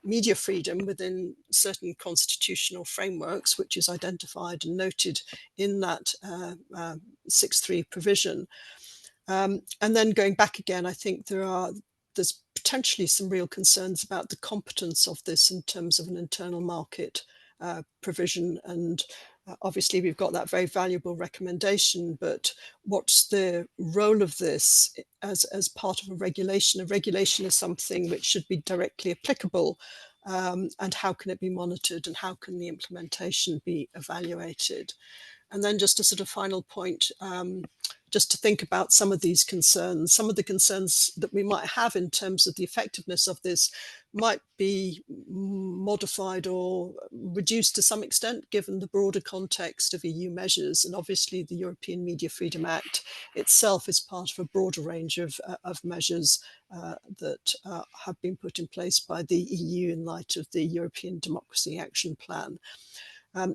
media freedom within certain constitutional frameworks, which is identified and noted in that 6.3 provision. And then going back again, I think there's potentially some real concerns about the competence of this in terms of an internal market provision. And obviously we've got that very valuable recommendation, but what's the role of this as part of a regulation? A regulation is something which should be directly applicable, and how can it be monitored and how can the implementation be evaluated? And then just a sort of final point, just to think about some of these concerns. Some of the concerns that we might have in terms of the effectiveness of this might be modified or reduced to some extent given the broader context of EU measures. And obviously the European Media Freedom Act itself is part of a broader range of measures that have been put in place by the EU in light of the European Democracy Action Plan.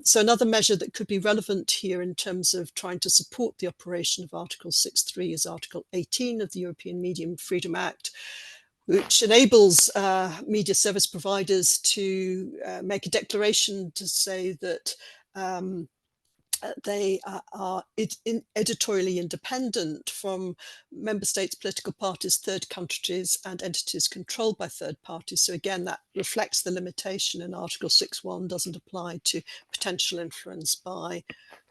So another measure that could be relevant here in terms of trying to support the operation of Article 6.3 is Article 18 of the European Media Freedom Act, which enables media service providers to make a declaration to say that they are editorially independent from member states, political parties, third countries, and entities controlled by third parties. So again, that reflects the limitation in Article 6.1 doesn't apply to potential influence by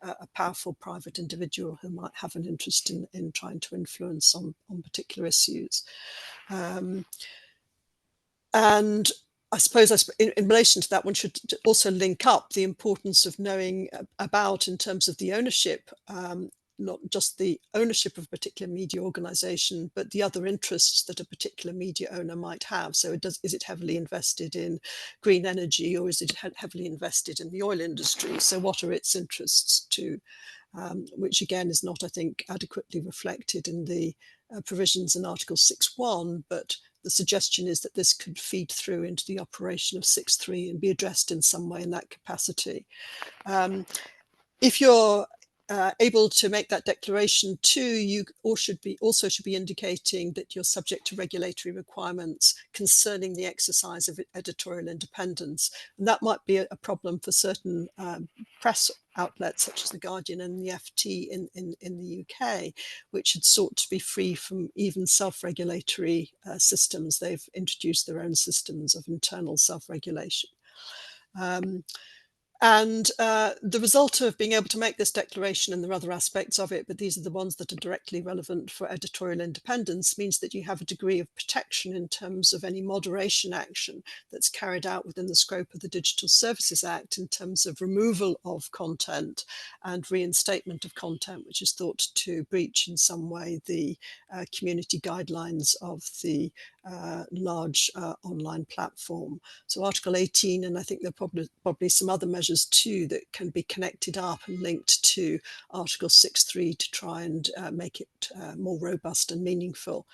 a powerful private individual who might have an interest in trying to influence on particular issues. And I suppose in relation to that, one should also link up the importance of knowing about, in terms of the ownership, not just the ownership of a particular media organization, but the other interests that a particular media owner might have. So is it heavily invested in green energy, or is it heavily invested in the oil industry? So what are its interests too? Which again is not, I think, adequately reflected in the provisions in Article 6.1, but the suggestion is that this could feed through into the operation of 6.3 and be addressed in some way in that capacity. If you're able to make that declaration too, you should be indicating that you're subject to regulatory requirements concerning the exercise of editorial independence. And that might be a problem for certain press outlets such as The Guardian and the FT in the UK, which had sought to be free from even self-regulatory systems. They've introduced their own systems of internal self-regulation. And the result of being able to make this declaration, and there are other aspects of it, but these are the ones that are directly relevant for editorial independence, means that you have a degree of protection in terms of any moderation action that's carried out within the scope of the Digital Services Act in terms of removal of content and reinstatement of content, which is thought to breach in some way the community guidelines of the large online platform. So Article 18, and I think there are probably some other measures too that can be connected up and linked to Article 6.3 to try and make it more robust and meaningful.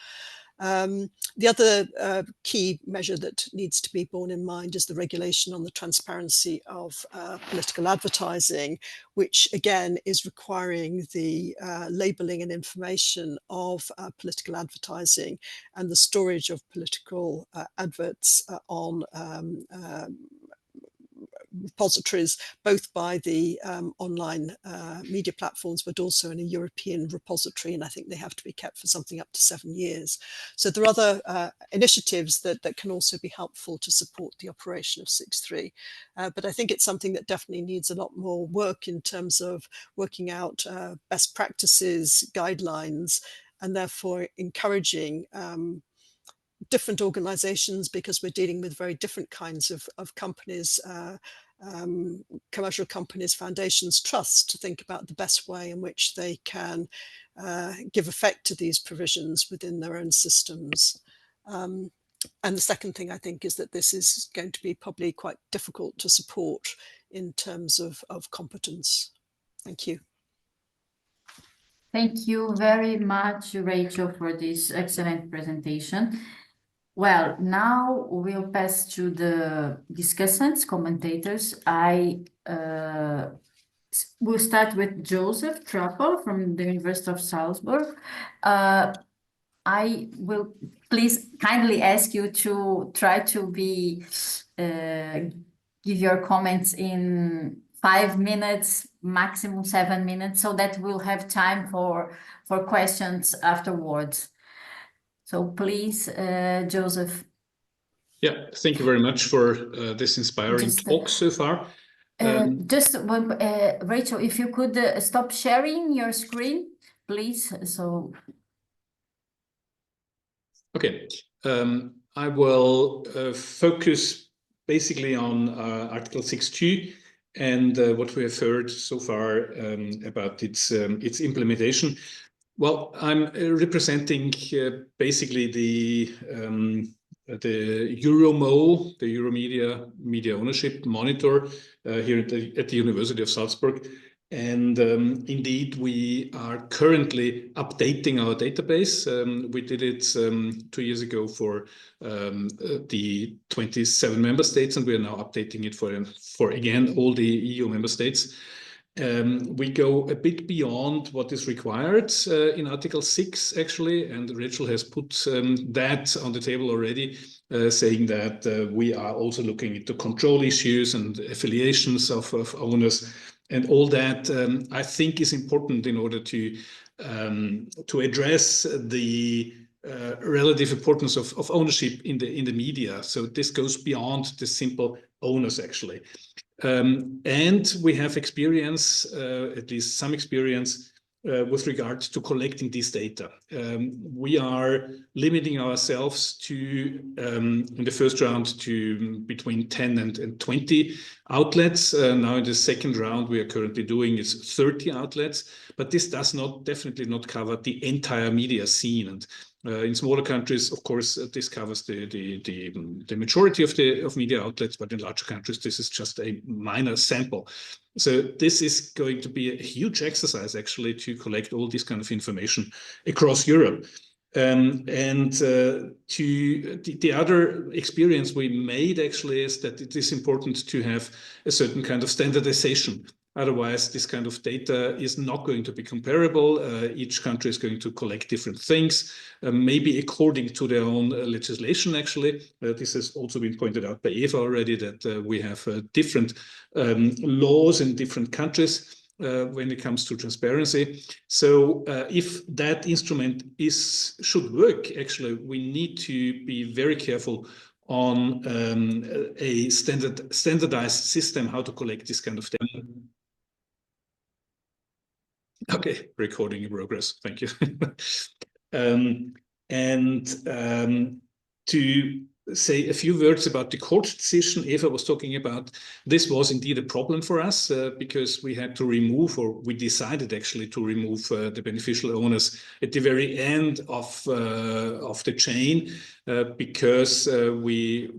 The other key measure that needs to be borne in mind is the regulation on the transparency of political advertising, which again is requiring the labelling and information of political advertising and the storage of political adverts on repositories, both by the online media platforms, but also in a European repository. And I think they have to be kept for something up to 7 years. So there are other initiatives that can also be helpful to support the operation of 6.3. But I think it's something that definitely needs a lot more work in terms of working out best practices, guidelines, and therefore encouraging different organizations, because we're dealing with very different kinds of companies, commercial companies, foundations, trusts, to think about the best way in which they can give effect to these provisions within their own systems. And the second thing I think is that this is going to be probably quite difficult to support in terms of competence. Thank you. Thank you very much, Rachel, for this excellent presentation. Well, now we'll pass to the discussants, commentators. I will start with Joseph Trappel from the University of Salzburg. I will please kindly ask you to try to give your comments in 5 minutes, maximum 7 minutes, so that we'll have time for questions afterwards. So please, Joseph. Yeah, thank you very much for this inspiring talk so far. Rachel, if you could stop sharing your screen, please. So. Okay, I will focus basically on Article 6.2 and what we have heard so far about its implementation. Well, I'm representing basically the Euromo, the Euromedia Media Ownership Monitor here at the University of Salzburg. And indeed, we are currently updating our database. We did it 2 years ago for the 27 member states, and we are now updating it for again all the EU member states. We go a bit beyond what is required in Article 6, actually, and Rachel has put that on the table already, saying that we are also looking into control issues and affiliations of owners. And all that, I think, is important in order to address the relative importance of ownership in the media. So this goes beyond the simple owners, actually. And we have experience, at least some experience, with regard to collecting this data. We are limiting ourselves to, in the first round, to between 10 and 20 outlets. Now in the second round, we are currently doing is 30 outlets, but this does definitely not cover the entire media scene. And in smaller countries, of course, this covers the majority of media outlets, but in larger countries, this is just a minor sample. So this is going to be a huge exercise, actually, to collect all this kind of information across Europe. And the other experience we made, actually, is that it is important to have a certain kind of standardization. Otherwise, this kind of data is not going to be comparable. Each country is going to collect different things, maybe according to their own legislation, actually. This has also been pointed out by Eva already, that we have different laws in different countries when it comes to transparency. So if that instrument should work, actually, we need to be very careful on a standardized system, how to collect this kind of data. Okay, recording in progress. Thank you. To say a few words about the court decision Eva was talking about, this was indeed a problem for us because we had to remove, or we decided actually to remove the beneficial owners at the very end of the chain because we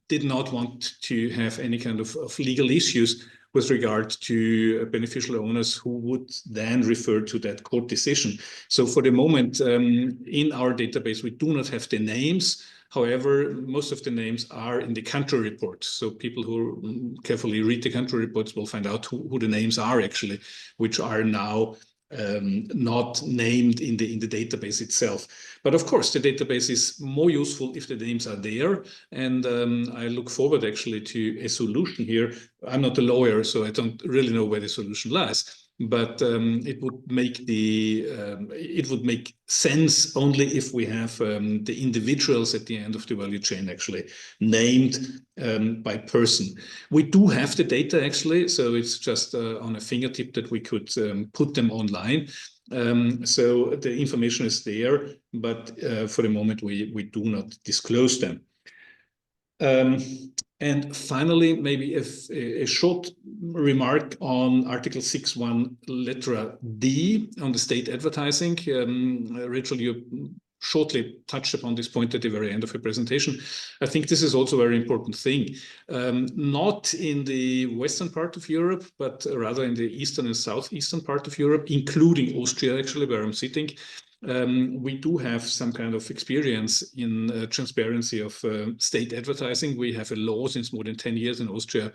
did not want to have any kind of legal issues with regard to beneficial owners who would then refer to that court decision. So for the moment, in our database, we do not have the names. However, most of the names are in the country report. So people who carefully read the country reports will find out who the names are, actually, which are now not named in the database itself. But of course, the database is more useful if the names are there. And I look forward actually to a solution here. I'm not a lawyer, so I don't really know where the solution lies. But it would make sense only if we have the individuals at the end of the value chain actually named by person. We do have the data actually, so it's just on a fingertip that we could put them online. So the information is there, but for the moment we do not disclose them. And finally, maybe a short remark on Article 6.1 letter D on the state advertising. Rachel, you shortly touched upon this point at the very end of your presentation. I think this is also a very important thing. Not in the western part of Europe, but rather in the eastern and southeastern part of Europe, including Austria, actually, where I'm sitting. We do have some kind of experience in transparency of state advertising. We have a law since more than 10 years in Austria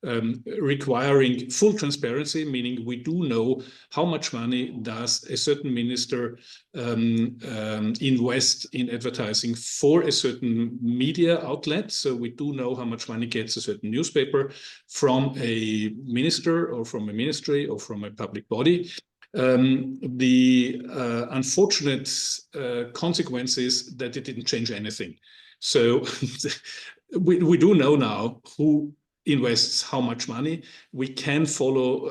requiring full transparency, meaning we do know how much money does a certain minister invest in advertising for a certain media outlet. So we do know how much money gets a certain newspaper from a minister or from a ministry or from a public body. The unfortunate consequence is that it didn't change anything. So we do know now who invests how much money. We can follow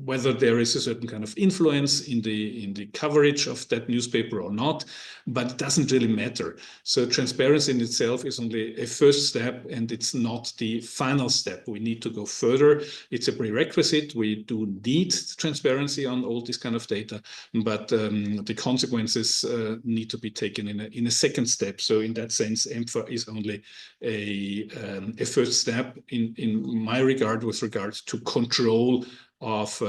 whether there is a certain kind of influence in the coverage of that newspaper or not, but it doesn't really matter. So transparency in itself is only a first step, and it's not the final step. We need to go further. It's a prerequisite. We do need transparency on all this kind of data, but the consequences need to be taken in a second step. So in that sense, EMFA is only a first step. in my regard with regards to control of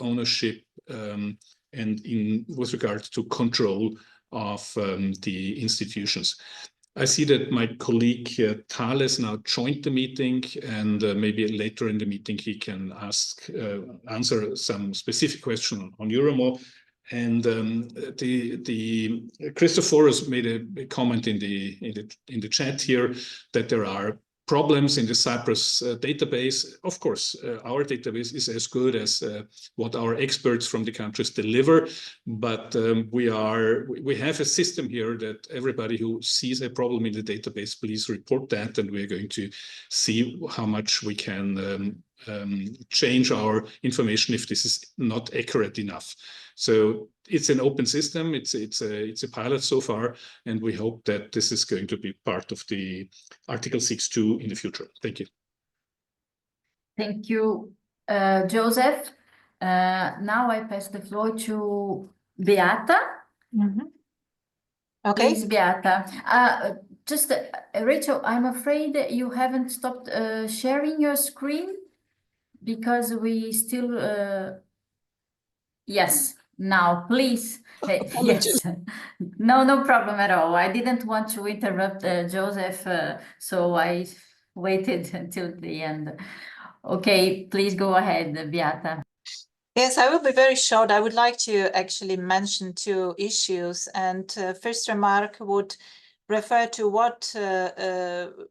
ownership and with regards to control of the institutions. I see that my colleague Thales now joined the meeting, and maybe later in the meeting he can answer some specific question on Euromo. And the Christophorus made a comment in the chat here that there are problems in the Cyprus database. Of course, our database is as good as what our experts from the countries deliver, but we have a system here that everybody who sees a problem in the database, please report that, and we're going to see how much we can change our information if this is not accurate enough. So it's an open system. It's a pilot so far, and we hope that this is going to be part of the Article 6.2 in the future. Thank you. Thank you, Joseph. Now I pass the floor to Beata. Okay. Please, Beata. Just Rachel, I'm afraid that you haven't stopped sharing your screen because we still. Yes. Now, please. Yes. No problem at all. I didn't want to interrupt Joseph, so I waited until the end. Okay, please go ahead, Beata. Yes, I will be very short. I would like to actually mention two issues, and first remark would refer to what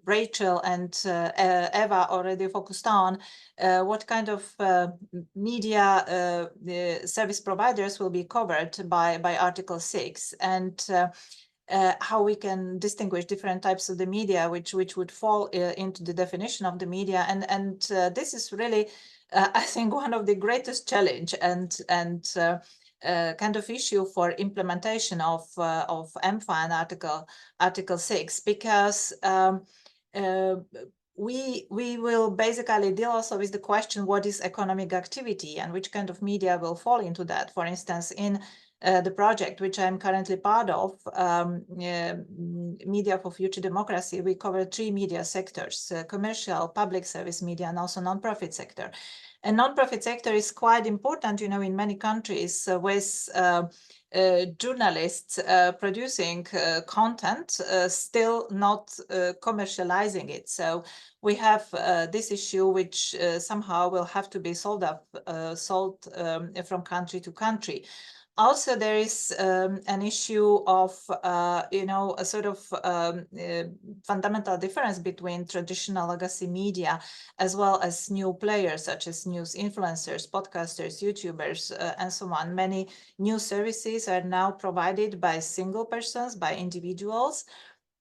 Rachel and Eva already focused on, what kind of media service providers will be covered by Article 6, and how we can distinguish different types of the media which would fall into the definition of the media. And this is really, I think, one of the greatest challenge and kind of issue for implementation of EMFA and Article 6, because we will basically deal also with the question, what is economic activity and which kind of media will fall into that. For instance, in the project which I'm currently part of, Media for Future Democracy, we cover 3 media sectors: commercial, public service media, and also non-profit sector. And non-profit sector is quite important, you know, in many countries with journalists producing content, still not commercializing it. So we have this issue which somehow will have to be solved from country to country. Also, there is an issue of, a sort of fundamental difference between traditional legacy media as well as new players such as news influencers, podcasters, YouTubers, and so on. Many new services are now provided by single persons, by individuals.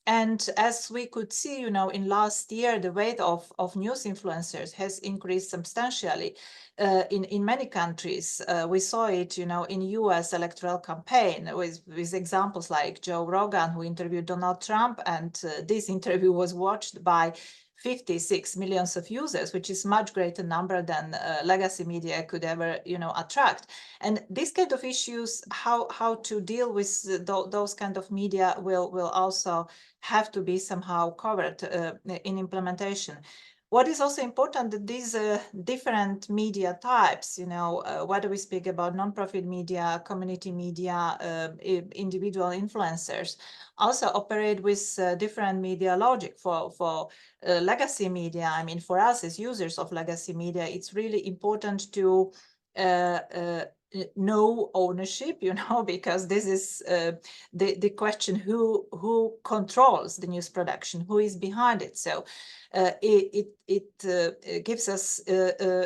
And as we could see, you know, in last year, the weight of news influencers has increased substantially in many countries. We saw it, you know, in US electoral campaign with examples like Joe Rogan, who interviewed Donald Trump, and this interview was watched by 56 million of users, which is much greater number than legacy media could ever, you know, attract. And these kind of issues, how to deal with those kind of media will also have to be somehow covered in implementation. What is also important that these different media types, you know, whether we speak about nonprofit media, community media, individual influencers, also operate with different media logic. For legacy media, I mean, for us as users of legacy media, it's really important to no ownership, you know, because this is the question: who controls the news production, who is behind it. So it gives us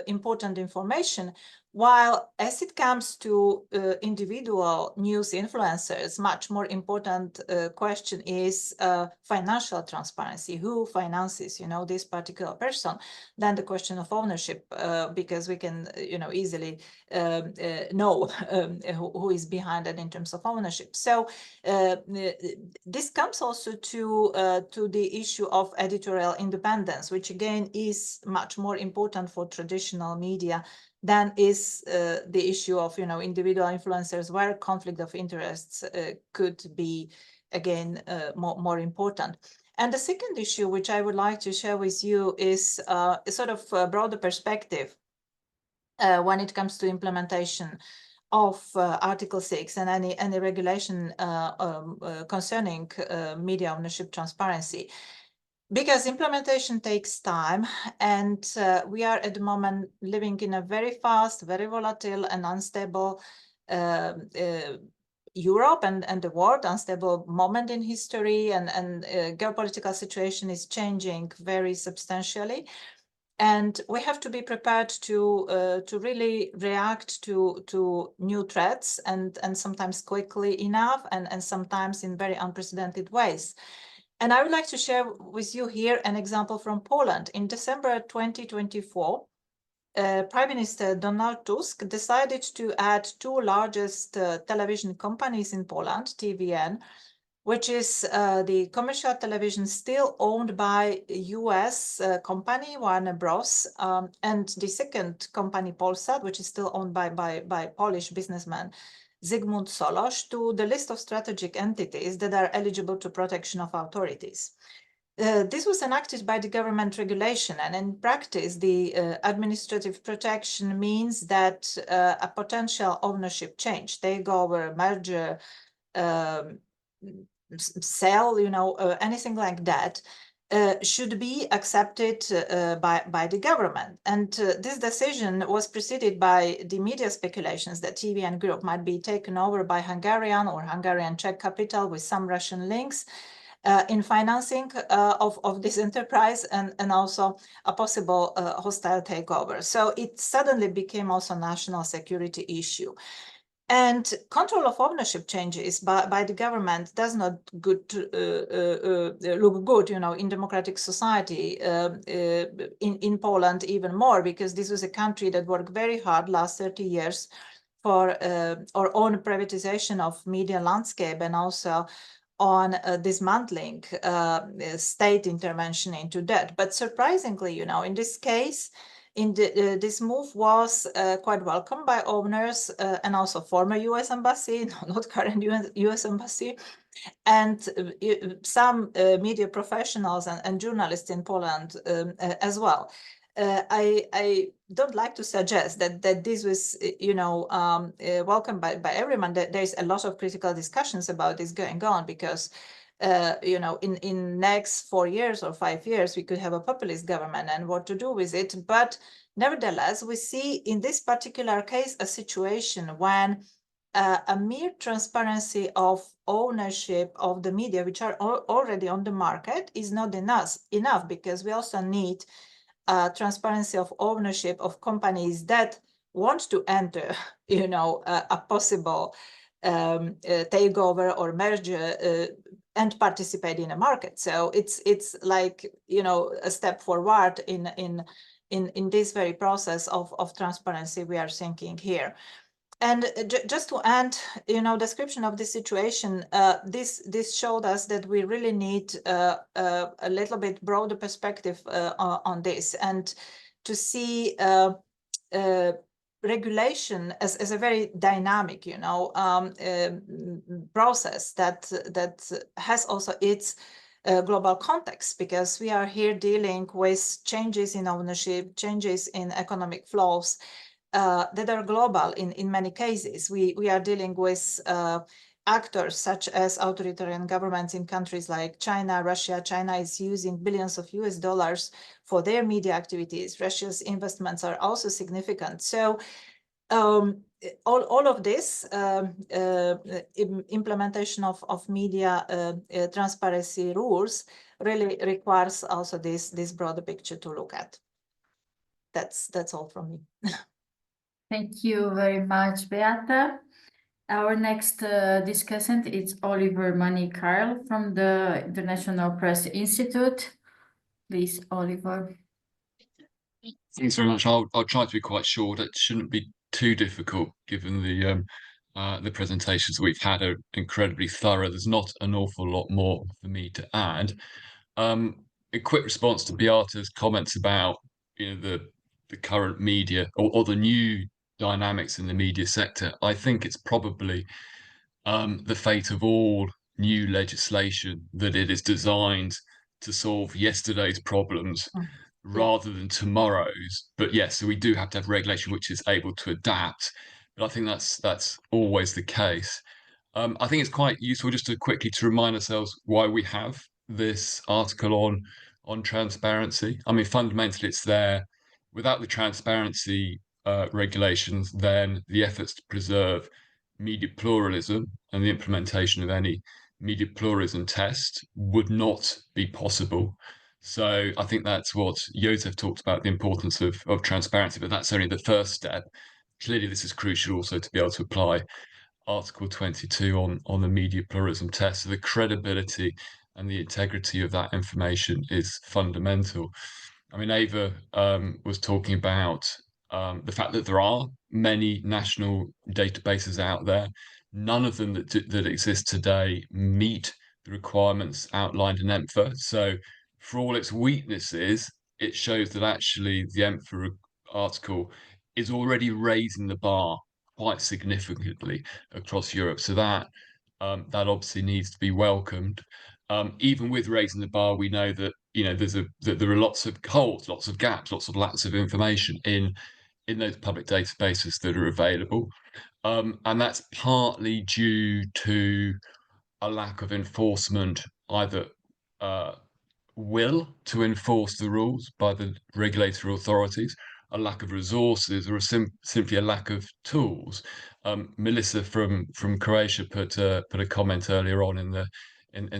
important information. While as it comes to individual news influencers, much more important question is financial transparency. Who finances, you know, this particular person, than the question of ownership, because we can, you know, easily know who is behind it in terms of ownership. So this comes also to the issue of editorial independence, which again is much more important for traditional media than is the issue of, you know, individual influencers, where conflict of interests could be again more important. And the second issue, which I would like to share with you, is a sort of a broader perspective when it comes to implementation of Article 6 and any regulation concerning media ownership transparency. Because implementation takes time, and we are at the moment living in a very fast, very volatile and unstable Europe and the world, unstable moment in history, and geopolitical situation is changing very substantially. And we have to be prepared to really react to new threats, and sometimes quickly enough, and sometimes in very unprecedented ways. And I would like to share with you here an example from Poland. In December 2024, Prime Minister Donald Tusk decided to add two largest television companies in Poland, TVN, which is the commercial television still owned by a US company, Warner Bros., and the second company, Polsat, which is still owned by Polish businessman Zygmunt Solos, to the list of strategic entities that are eligible to protection of authorities. This was enacted by the government regulation, and in practice, the administrative protection means that a potential ownership change, takeover, merger, sell, anything like that, should be accepted by the government. And this decision was preceded by the media speculations that TVN Group might be taken over by Hungarian or Hungarian Czech capital with some Russian links in financing of this enterprise, and also a possible hostile takeover. So it suddenly became also a national security issue. And control of ownership changes by the government does not look good, in democratic society, in Poland even more, because this was a country that worked very hard last 30 years for our own privatization of media landscape, and also on dismantling state intervention into that. But surprisingly, in this case, this move was quite welcomed by owners and also former US embassy, not current US embassy, and some media professionals and journalists in Poland as well. I don't like to suggest that this was, welcomed by everyone. That there's a lot of critical discussions about this going on, because in next 4 years or 5 years, we could have a populist government and what to do with it. But nevertheless, we see in this particular case a situation when a mere transparency of ownership of the media, which are already on the market, is not enough, because we also need transparency of ownership of companies that want to enter, a possible takeover or merger and participate in a market. So it's like, a step forward in this very process of transparency we are thinking here. And just to end, description of this situation, this showed us that we really need a little bit broader perspective on this, and to see regulation as a very dynamic, process that has also its global context, because we are here dealing with changes in ownership, changes in economic flows, that are global in many cases. We are dealing with actors such as authoritarian governments in countries like China, Russia. China is using billions of US dollars for their media activities. Russia's investments are also significant. So all of this implementation of media transparency rules really requires also this broader picture to look at. That's all from me. Thank you very much, Beata. Our next discussant is Oliver Mani-Karl from the International Press Institute. Please, Oliver. Thanks very much. I'll try to be quite short. It shouldn't be too difficult, given the presentations we've had are incredibly thorough. There's not an awful lot more for me to add. A quick response to Beata's comments about the current media or the new dynamics in the media sector. I think it's probably the fate of all new legislation that it is designed to solve yesterday's problems rather than tomorrow's. But yes, so we do have to have regulation which is able to adapt. But I think that's always the case. I think it's quite useful just to quickly to remind ourselves why we have this article on transparency. I mean, fundamentally, it's there. Without the transparency regulations, then the efforts to preserve media pluralism and the implementation of any media pluralism test would not be possible. So I think that's what Joseph talked about, the importance of transparency, but that's only the first step. Clearly, this is crucial also to be able to apply Article 22 on the media pluralism test. So the credibility and the integrity of that information is fundamental. I mean, Ava was talking about the fact that there are many national databases out there. None of them that exist today meet the requirements outlined in EMFA. So for all its weaknesses, it shows that actually the EMFA article is already raising the bar quite significantly across Europe. So that obviously needs to be welcomed. Even with raising the bar, we know that there are lots of holes, lots of gaps, lots of lacks of information in those public databases that are available, and that's partly due to a lack of enforcement, either will to enforce the rules by the regulatory authorities, a lack of resources, or simply a lack of tools. Melissa from Croatia put a comment earlier on in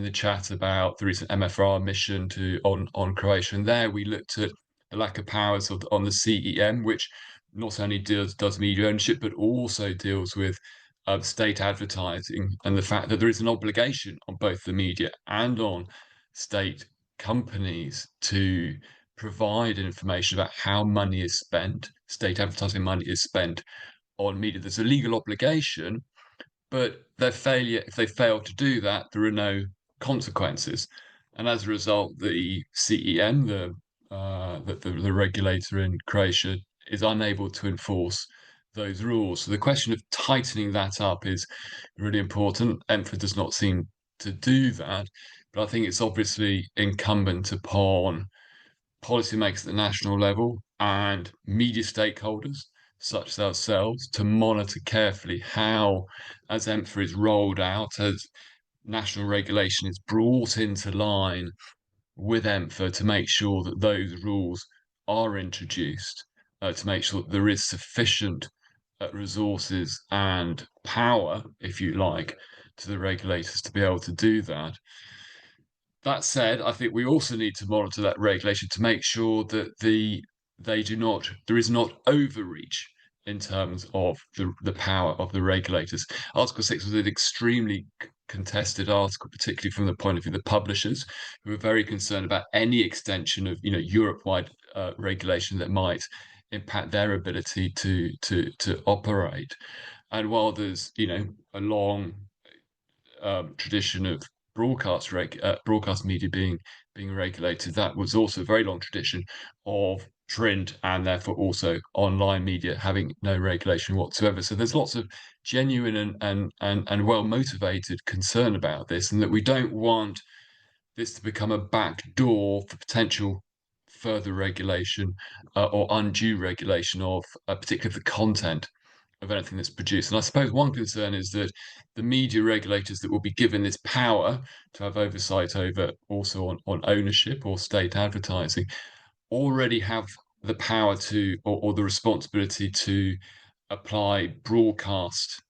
the chat about the recent MFR mission on Croatia, and there we looked at the lack of powers on the CEM, which not only does media ownership but also deals with state advertising, and the fact that there is an obligation on both the media and on state companies to provide information about how money is spent, state advertising money is spent on media. There's a legal obligation, but if they fail to do that, there are no consequences. And as a result, the CEM, the regulator in Croatia, is unable to enforce those rules. So the question of tightening that up is really important. EMFA does not seem to do that, but I think it's obviously incumbent upon policymakers at the national level and media stakeholders such as ourselves to monitor carefully how, as EMFA is rolled out, as national regulation is brought into line with EMFA, to make sure that those rules are introduced, to make sure that there is sufficient resources and power, if you like, to the regulators to be able to do that. That said, I think we also need to monitor that regulation to make sure that there is not overreach in terms of the power of the regulators. Article 6 was an extremely contested article, particularly from the point of view of the publishers, who were very concerned about any extension of Europe-wide regulation that might impact their ability to operate. And while there's a long tradition of broadcast media being regulated, that was also a very long tradition of print and therefore also online media having no regulation whatsoever. So there's lots of genuine and well motivated concern about this, and that we don't want this to become a back door for potential further regulation or undue regulation of particularly the content of anything that's produced. And I suppose one concern is that the media regulators that will be given this power to have oversight over also on ownership or state advertising already have the power to or the responsibility to apply broadcast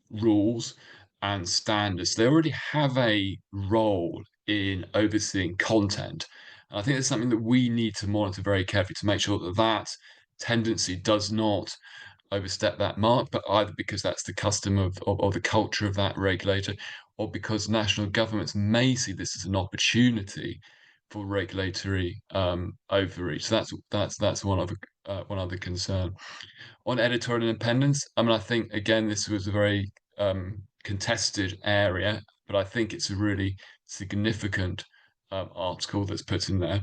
rules and standards. They already have a role in overseeing content. And I think it's something that we need to monitor very carefully to make sure that that tendency does not overstep that mark, but either because that's the custom of the culture of that regulator, or because national governments may see this as an opportunity for regulatory overreach. So that's one other concern. On editorial independence, I mean, I think again this was a very contested area, but I think it's a really significant article that's put in there.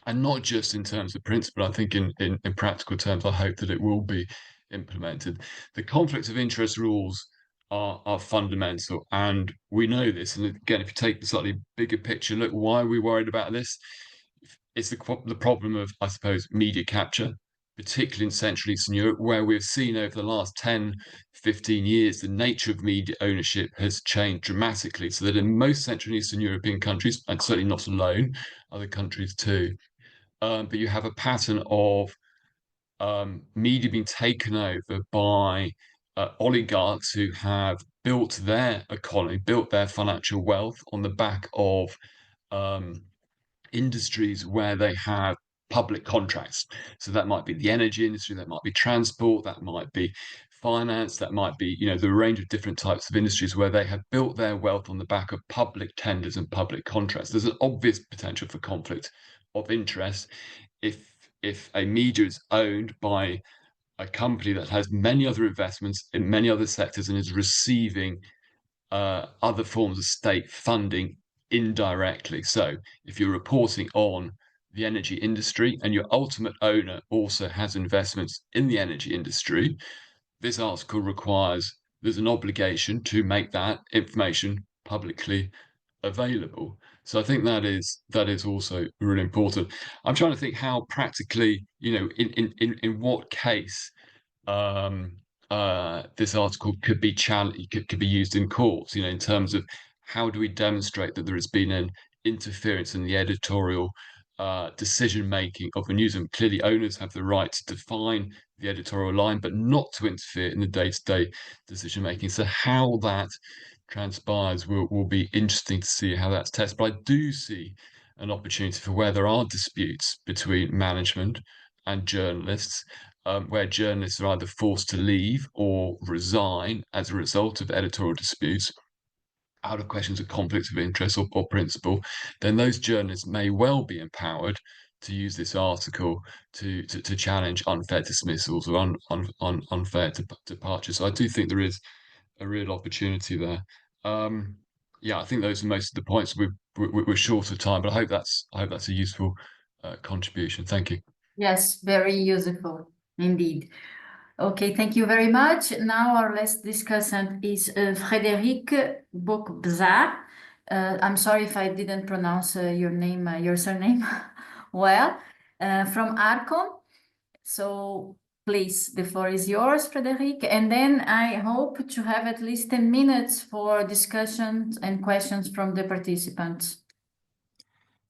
And not just in terms of principle, I think in practical terms, I hope that it will be implemented. The conflict of interest rules are fundamental. And we know this. And again, if you take the slightly bigger picture, look, why are we worried about this? It's the problem of, I suppose, media capture, particularly in Central Eastern Europe, where we've seen over the last 10, 15 years, the nature of media ownership has changed dramatically. So that in most Central and Eastern European countries, and certainly not alone, other countries too, but you have a pattern of media being taken over by oligarchs who have built their economy, built their financial wealth on the back of industries where they have public contracts. So that might be the energy industry, that might be transport, that might be finance, that might be, you know, the range of different types of industries where they have built their wealth on the back of public tenders and public contracts. There's an obvious potential for conflict of interest if a media is owned by a company that has many other investments in many other sectors and is receiving other forms of state funding indirectly. So if you're reporting on the energy industry and your ultimate owner also has investments in the energy industry, this article requires there's an obligation to make that information publicly available. So I think that is also really important. I'm trying to think how practically, you know, in what case this article could be could be used in courts, you know, in terms of how do we demonstrate that there has been an interference in the editorial decision making of a newsroom. Clearly, owners have the right to define the editorial line, but not to interfere in the day-to-day decision making. So how that transpires will be interesting to see how that's tested. But I do see an opportunity for where there are disputes between management and journalists, where journalists are either forced to leave or resign as a result of editorial disputes out of questions of conflicts of interest or principle, then those journalists may well be empowered to use this article to challenge unfair dismissals or unfair departures. So I do think there is a real opportunity there. Yeah, I think those are most of the points. We're short of time, but I hope that's a useful contribution. Thank you. Yes, very useful indeed. Okay, thank you very much. Now our last discussant is Frédéric Bocbza. I'm sorry if I didn't pronounce your name, your surname well, from Arcom. So please, the floor is yours, Frédéric. And then I hope to have at least 10 minutes for discussions and questions from the participants.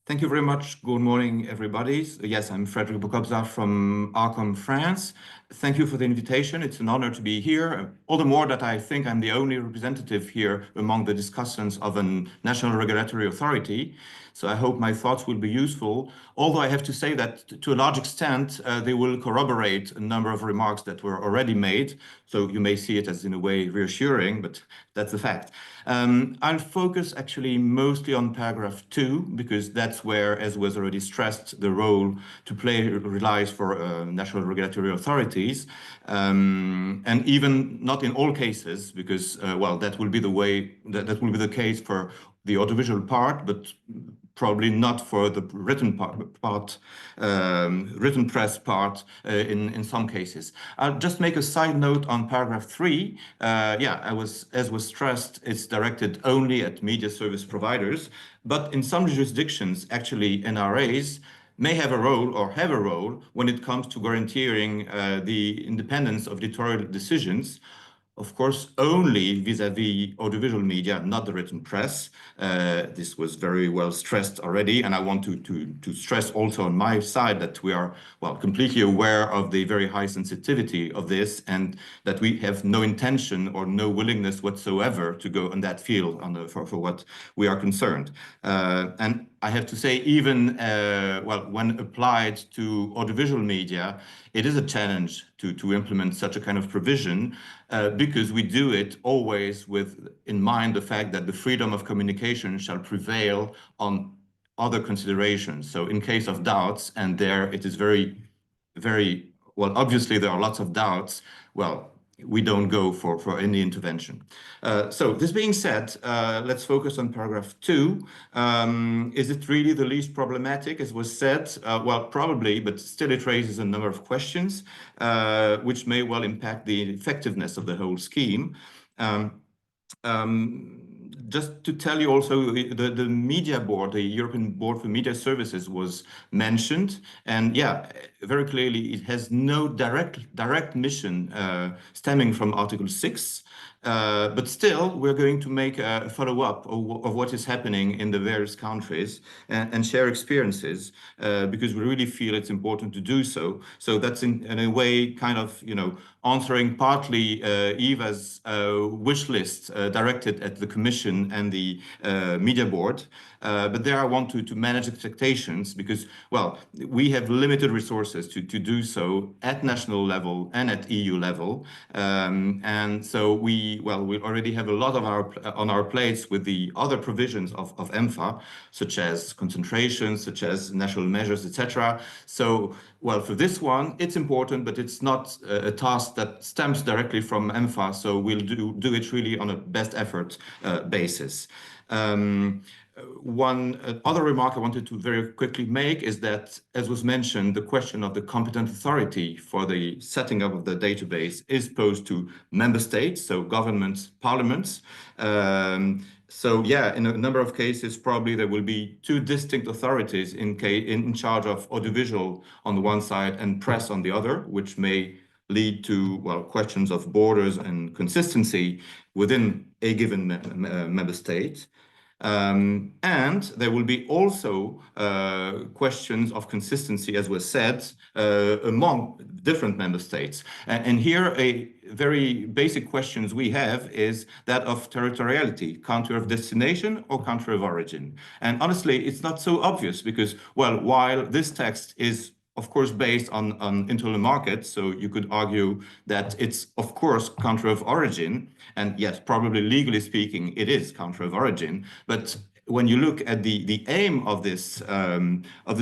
Thank you very much. Good morning, everybody. Yes, I'm Frédéric Bocbza from Arcom, France. Thank you for the invitation. It's an honor to be here. All the more that I think I'm the only representative here among the discussants of a national regulatory authority. So I hope my thoughts will be useful. Although I have to say that to a large extent, they will corroborate a number of remarks that were already made. So you may see it as in a way reassuring, but that's the fact. I'll focus actually mostly on paragraph 2, because that's where, as was already stressed, the role to play relies for national regulatory authorities. And even not in all cases, because, well, that will be the way, that will be the case for the audiovisual part, but probably not for the written written press part in some cases. I'll just make a side note on paragraph 3. Yeah, as was stressed, it's directed only at media service providers, but in some jurisdictions, actually NRAs may have a role or have a role when it comes to guaranteeing the independence of editorial decisions. Of course, only vis-à-vis audiovisual media, not the written press. This was very well stressed already, and I want to stress also on my side that we are, well, completely aware of the very high sensitivity of this, and that we have no intention or no willingness whatsoever to go on that field for what we are concerned. And I have to say, even well, when applied to audiovisual media, it is a challenge to implement such a kind of provision because we do it always with in mind the fact that the freedom of communication shall prevail on other considerations. So in case of doubts, and there it is very, very, well, obviously there are lots of doubts, well, we don't go for any intervention. So this being said, let's focus on paragraph 2. Is it really the least problematic, as was said? Well, probably, but still it raises a number of questions, which may well impact the effectiveness of the whole scheme. Just to tell you also, the media board, the European Board for Media Services was mentioned. And yeah, very clearly, it has no direct mission stemming from Article 6. But still, we're going to make a follow-up of what is happening in the various countries and share experiences because we really feel it's important to do so. So that's in a way kind of, answering partly Eva's wish list directed at the Commission and the Media Board. But there I want to manage expectations because, well, we have limited resources to do so at national level and at EU level. And so we already have a lot of on our plates with the other provisions of EMFA, such as concentration, such as national measures, etc. So, well, for this one, it's important, but it's not a task that stems directly from EMFA. So we'll do it really on a best effort basis. One other remark I wanted to very quickly make is that, as was mentioned, the question of the competent authority for the setting up of the database is posed to member states, so governments, parliaments. So yeah, in a number of cases, probably there will be two distinct authorities in charge of audiovisual on the one side and press on the other, which may lead to, well, questions of borders and consistency within a given member state. And there will be also questions of consistency, as was said, among different member states. And here, a very basic questions we have is that of territoriality, country of destination or country of origin. And honestly, it's not so obvious because, well, while this text is of course, based on internal market. So you could argue that it's, of course, country of origin. And yes, probably legally speaking, it is country of origin. But when you look at the aim of this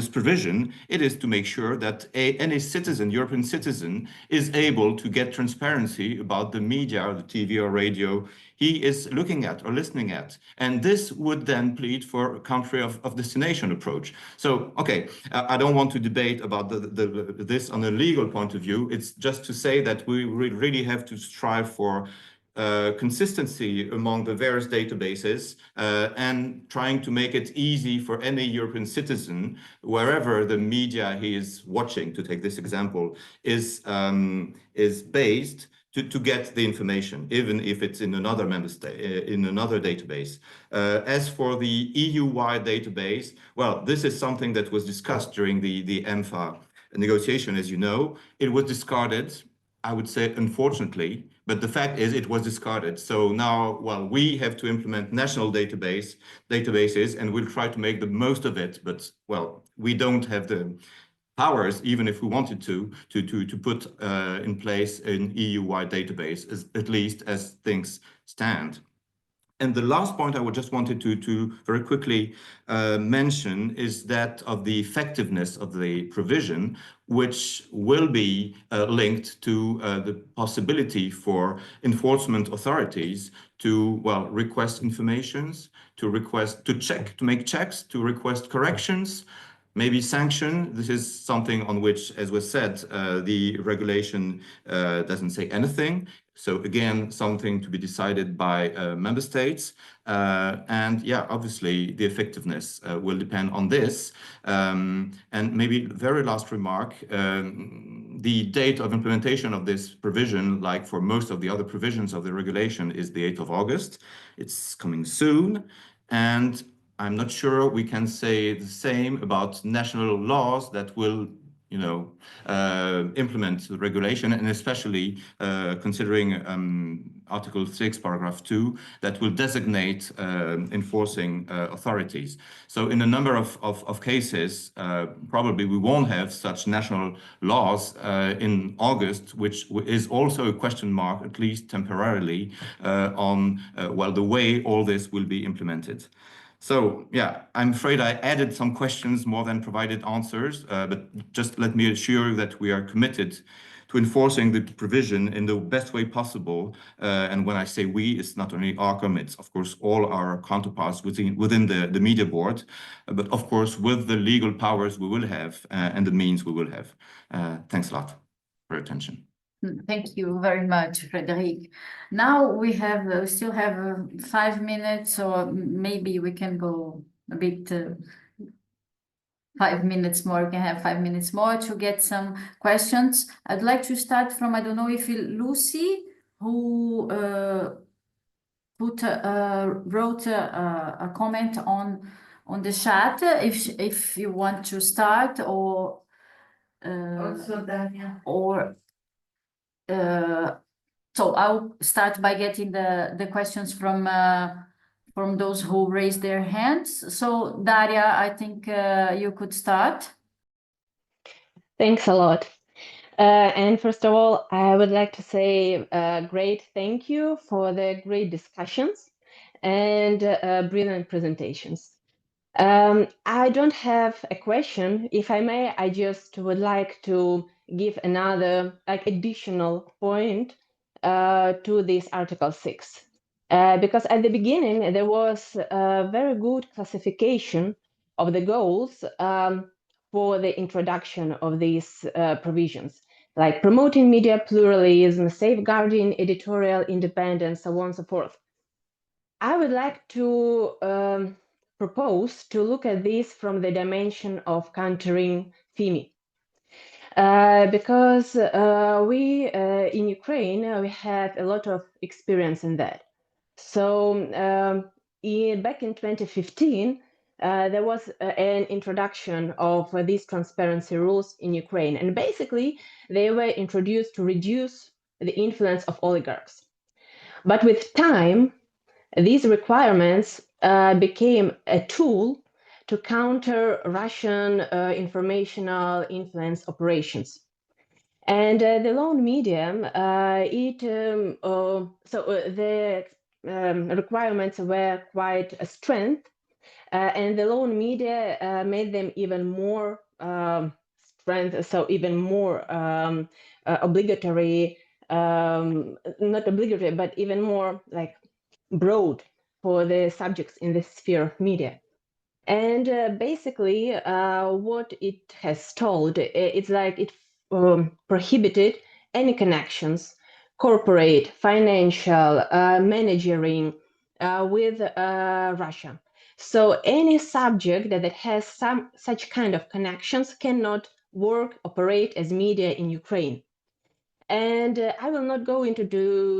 provision, it is to make sure that any citizen, European citizen, is able to get transparency about the media or the TV or radio he is looking at or listening at. And this would then plead for a country of destination approach. So, okay, I don't want to debate about this on a legal point of view. It's just to say that we really have to strive for consistency among the various databases and trying to make it easy for any European citizen, wherever the media he is watching, to take this example, is based, to get the information, even if it's in another member state, in another database. As for the EU-wide database, well, this is something that was discussed during the EMFA negotiation, as you know. It was discarded, I would say, unfortunately, but the fact is it was discarded. So now, well, we have to implement national databases, and we'll try to make the most of it. But, well, we don't have the powers, even if we wanted to put in place an EU-wide database, at least as things stand. And the last point I would just wanted to very quickly mention is that of the effectiveness of the provision, which will be linked to the possibility for enforcement authorities to, well, request informations, to make checks, to request corrections, maybe sanction. This is something on which, as was said, the regulation doesn't say anything. So again, something to be decided by member states. And yeah, obviously the effectiveness will depend on this. And maybe very last remark, the date of implementation of this provision, like for most of the other provisions of the regulation, is the 8th of August. It's coming soon. And I'm not sure we can say the same about national laws that will, implement the regulation, and especially considering Article 6, paragraph 2, that will designate enforcing authorities. So in a number of cases, probably we won't have such national laws in August, which is also a question mark, at least temporarily, on, well, the way all this will be implemented. So yeah, I'm afraid I added some questions more than provided answers, but just let me assure you that we are committed to enforcing the provision in the best way possible. And when I say we, it's not only Arcom, it's of course all our counterparts within the media board, but of course with the legal powers we will have and the means we will have. Thanks a lot for your attention. Thank you very much, Frederic. Now we still have 5 minutes, or maybe we can go a bit 5 minutes more. We can have 5 minutes more to get some questions. I'd like to start from, I don't know if Lucy, who wrote a comment on the chat. If you want to start, or Also, Dania. or so I'll start by getting the questions from those who raised their hands. So Daria, I think you could start. Thanks a lot. And first of all, I would like to say a great thank you for the great discussions and brilliant presentations. I don't have a question. If I may, I just would like to give another additional point to this Article 6. Because at the beginning, there was a very good classification of the goals for the introduction of these provisions, like promoting media pluralism, safeguarding editorial independence, so on and so forth. I would like to propose to look at this from the dimension of countering FIMI. Because we in Ukraine, we have a lot of experience in that. So back in 2015, there was an introduction of these transparency rules in Ukraine. And basically, they were introduced to reduce the influence of oligarchs. But with time, these requirements became a tool to counter Russian informational influence operations. And the lone medium, the requirements were quite a strength, and the lone media made them even more strength, so even more obligatory, not obligatory, but even more like broad for the subjects in the sphere of media. And basically, what it has told, it's like it prohibited any connections, corporate, financial, managering with Russia. So any subject that has some such kind of connections cannot work, operate as media in Ukraine. And I will not go into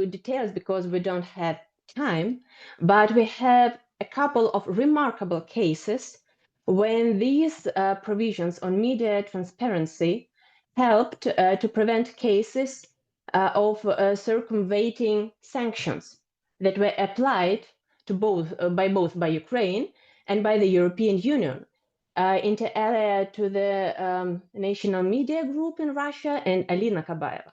details because we don't have time, but we have a couple of remarkable cases when these provisions on media transparency helped to prevent cases of circumventing sanctions that were applied to by Ukraine and by the European Union, inter alia to the National Media Group in Russia and Alina Kabaeva.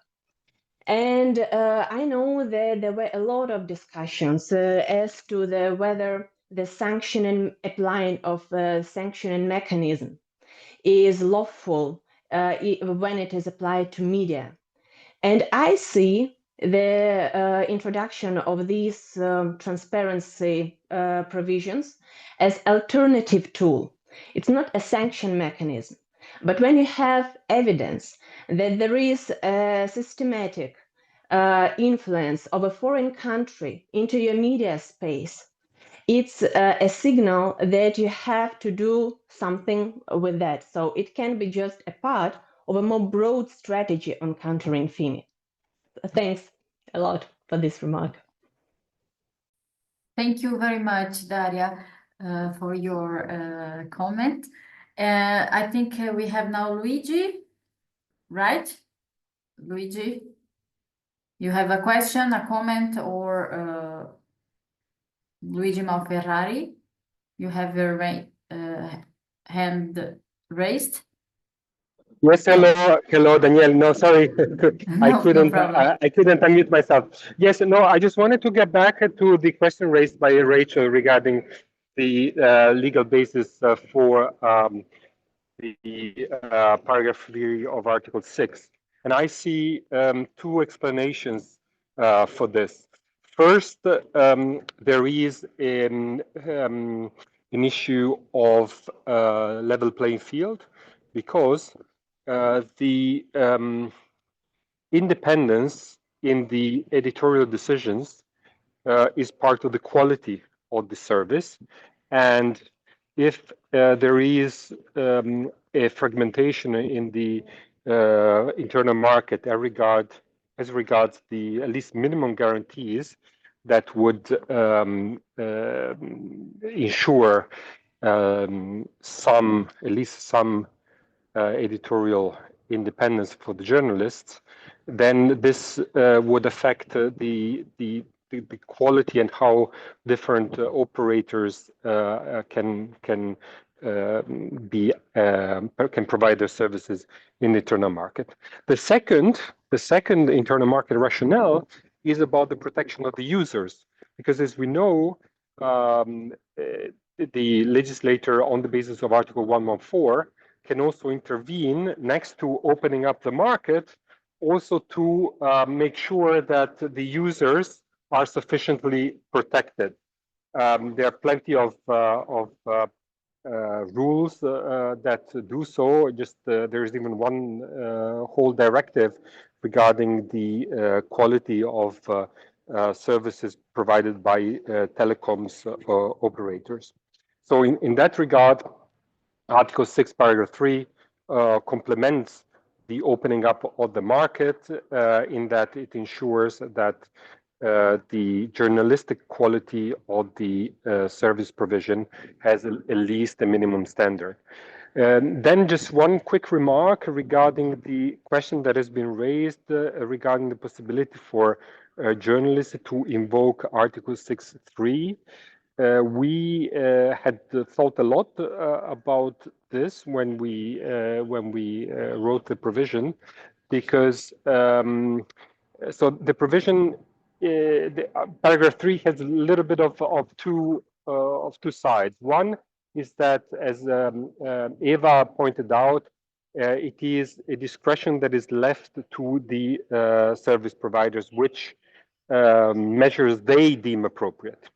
And I know that there were a lot of discussions as to whether the sanctioning applying of sanctioning mechanism is lawful when it is applied to media. And I see the introduction of these transparency provisions as alternative tool. It's not a sanction mechanism, but when you have evidence that there is a systematic influence of a foreign country into your media space, it's a signal that you have to do something with that. So it can be just a part of a more broad strategy on countering FIMI. Thanks a lot for this remark. Thank you very much, Daria, for your comment. I think we have now Luigi, right? Luigi, you have a question, a comment, or Luigi Malferrari, you have your hand raised. Yes, hello, Danielle. No, sorry, I couldn't unmute myself. Yes, no, I just wanted to get back to the question raised by Rachel regarding the legal basis for the paragraph 3 of Article 6. And I see two explanations for this. First, there is an issue of level playing field, because the independence in the editorial decisions is part of the quality of the service. And if there is a fragmentation in the internal market as regards the at least minimum guarantees that would ensure at least some editorial independence for the journalists, then this would affect the quality and how different operators can provide their services in the internal market. The second internal market rationale is about the protection of the users, because as we know, the legislator, on the basis of Article 114, can also intervene next to opening up the market, also to make sure that the users are sufficiently protected. There are plenty of rules that do so. Just there is even one whole directive regarding the quality of services provided by telecoms operators. So in that regard, Article 6, Paragraph 3 complements the opening up of the market in that it ensures that the journalistic quality of the service provision has at least a minimum standard. Then just one quick remark regarding the question that has been raised regarding the possibility for journalists to invoke Article 6.3. We had thought a lot about this when we wrote the provision, because so the provision, paragraph 3 has a little bit of two sides. One is that, as Eva pointed out, it is a discretion that is left to the service providers, which measures they deem appropriate.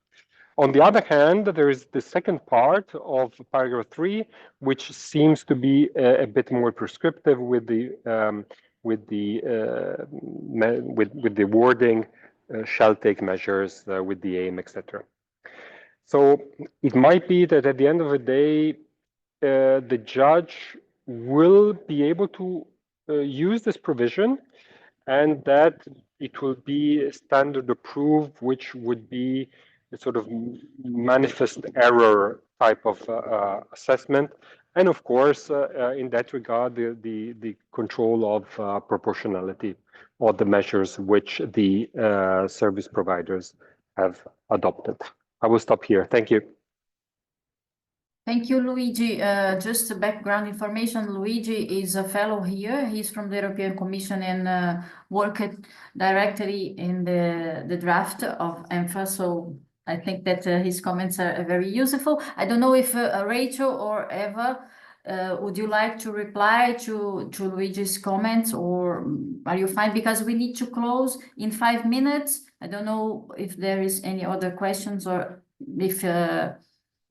On the other hand, there is the second part of paragraph 3, which seems to be a bit more prescriptive with the wording, shall take measures with the aim, etc. So it might be that at the end of the day, the judge will be able to use this provision, and that it will be standard approved, which would be a sort of manifest error type of assessment. And of course, in that regard, the control of proportionality of the measures which the service providers have adopted. I will stop here. Thank you. Thank you, Luigi. Just background information, Luigi is a fellow here. He's from the European Commission and worked directly in the draft of EMFA. So I think that his comments are very useful. I don't know if Rachel or Eva, would you like to reply to Luigi's comments, or are you fine? Because we need to close in 5 minutes. I don't know if there is any other questions, or if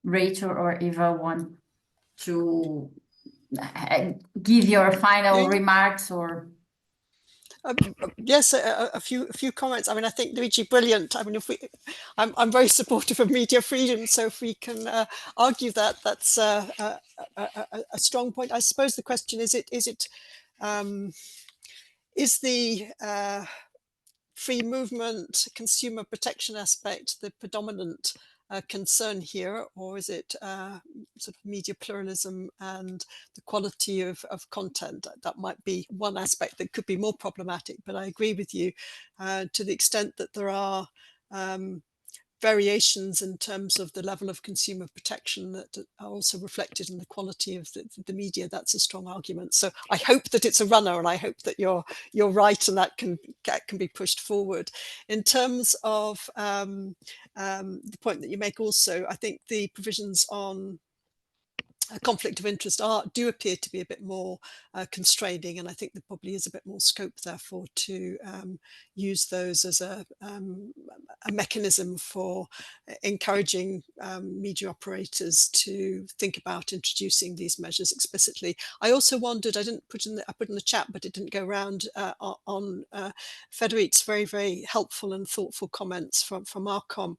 Rachel or Eva want to give your final remarks, or yes, a few comments. I mean, I think Luigi, brilliant. I mean, I'm very supportive of media freedom, so if we can argue that, that's a strong point. I suppose the question is the free movement, consumer protection aspect the predominant concern here, or is it sort of media pluralism and the quality of content? That might be one aspect that could be more problematic, but I agree with you to the extent that there are variations in terms of the level of consumer protection that are also reflected in the quality of the media. That's a strong argument. So I hope that it's a runner, and I hope that you're right, and that can be pushed forward. In terms of the point that you make also, I think the provisions on conflict of interest do appear to be a bit more constraining, and I think there probably is a bit more scope, therefore, to use those as a mechanism for encouraging media operators to think about introducing these measures explicitly. I also wondered, I put in the chat, but it didn't go around, on Frederique's very, very helpful and thoughtful comments from Arcom.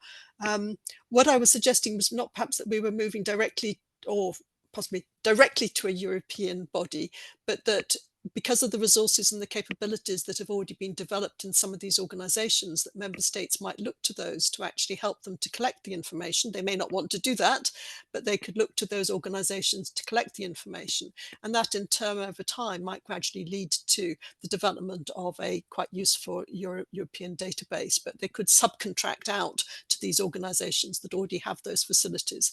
What I was suggesting was not perhaps that we were moving directly or possibly directly to a European body, but that because of the resources and the capabilities that have already been developed in some of these organizations, that member states might look to those to actually help them to collect the information. They may not want to do that, but they could look to those organizations to collect the information. And that in turn over time might gradually lead to the development of a quite useful European database, but they could subcontract out to these organizations that already have those facilities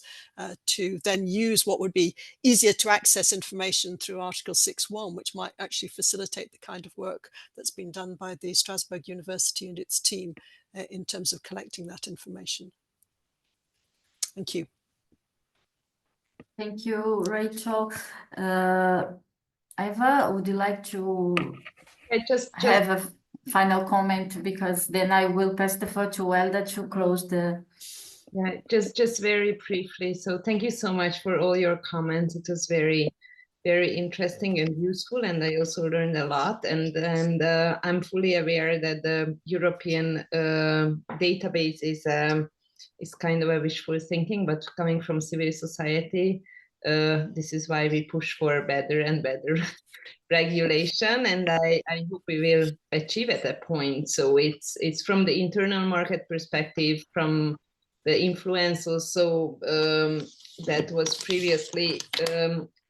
to then use what would be easier to access information through Article 6.1, which might actually facilitate the kind of work that's been done by the Strasbourg University and its team in terms of collecting that information. Thank you. Thank you, Rachel. Eva, would you like to have a final comment? Because then I will pass the floor to Elda to close the... Yeah, just very briefly. So thank you so much for all your comments. It was very, very interesting and useful, and I also learned a lot. And I'm fully aware that the European database is kind of a wishful thinking, but coming from civil society, this is why we push for better and better regulation, and I hope we will achieve at that point. So it's from the internal market perspective, from the influence also that was previously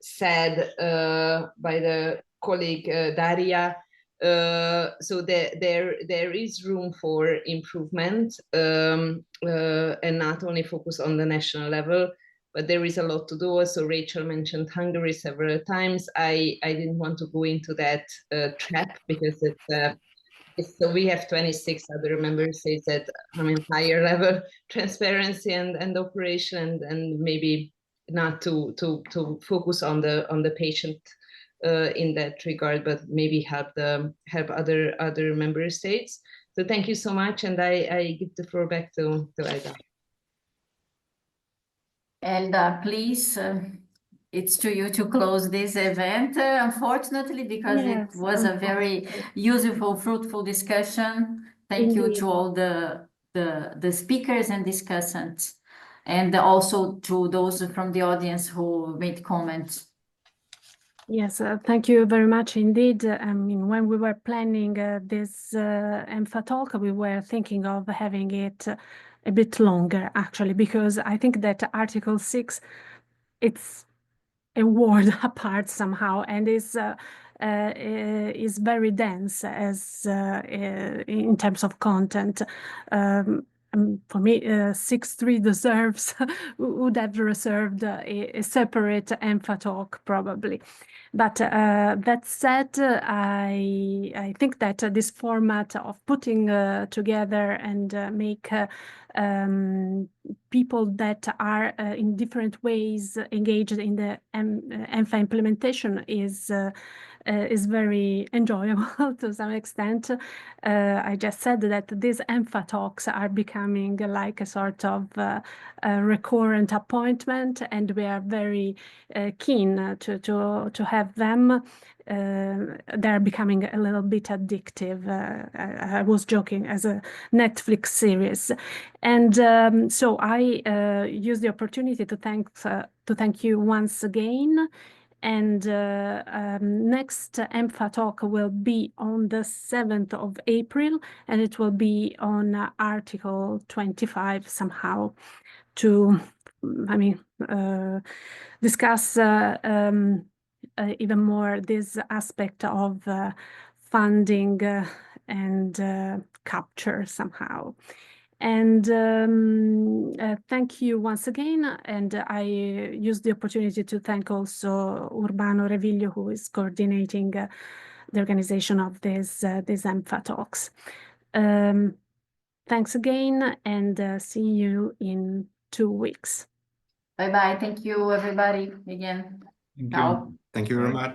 said by the colleague Daria. So there is room for improvement, and not only focus on the national level, but there is a lot to do. So Rachel mentioned Hungary several times. I didn't want to go into that trap, because so we have 26 other member states that higher level transparency and operation, and maybe not to focus on the patient in that regard, but maybe help other member states. So thank you so much, and I give the floor back to Elda. Elda, please, it's to you to close this event, unfortunately, because Yes, it was a very useful, fruitful discussion. Thank you to all the speakers and discussants, and also to those from the audience who made comments. Yes, thank you very much indeed. I mean, when we were planning this EMFA talk, we were thinking of having it a bit longer, actually, because I think that Article 6, it's a word apart somehow, and is very dense as in terms of content. For me, 6.3 deserves, would have reserved a separate EMFA talk probably. But that said, I think that this format of putting together and make people that are in different ways engaged in the EMFA implementation is very enjoyable to some extent. I just said that these EMFA talks are becoming like a sort of a recurrent appointment, and we are very keen to have them. They're becoming a little bit addictive. I was joking, as a Netflix series. And so I use the opportunity to thank you once again. And next EMFA talk will be on the 7th of April, and it will be on Article 25 somehow, to, I mean, discuss even more this aspect of funding and capture somehow. And thank you once again, and I use the opportunity to thank also Urbano Reviglio, who is coordinating the organization of these EMFA talks. Thanks again, and see you in 2 weeks. Bye-bye. Thank you, everybody, again. Thank Ciao. you. Thank you very much.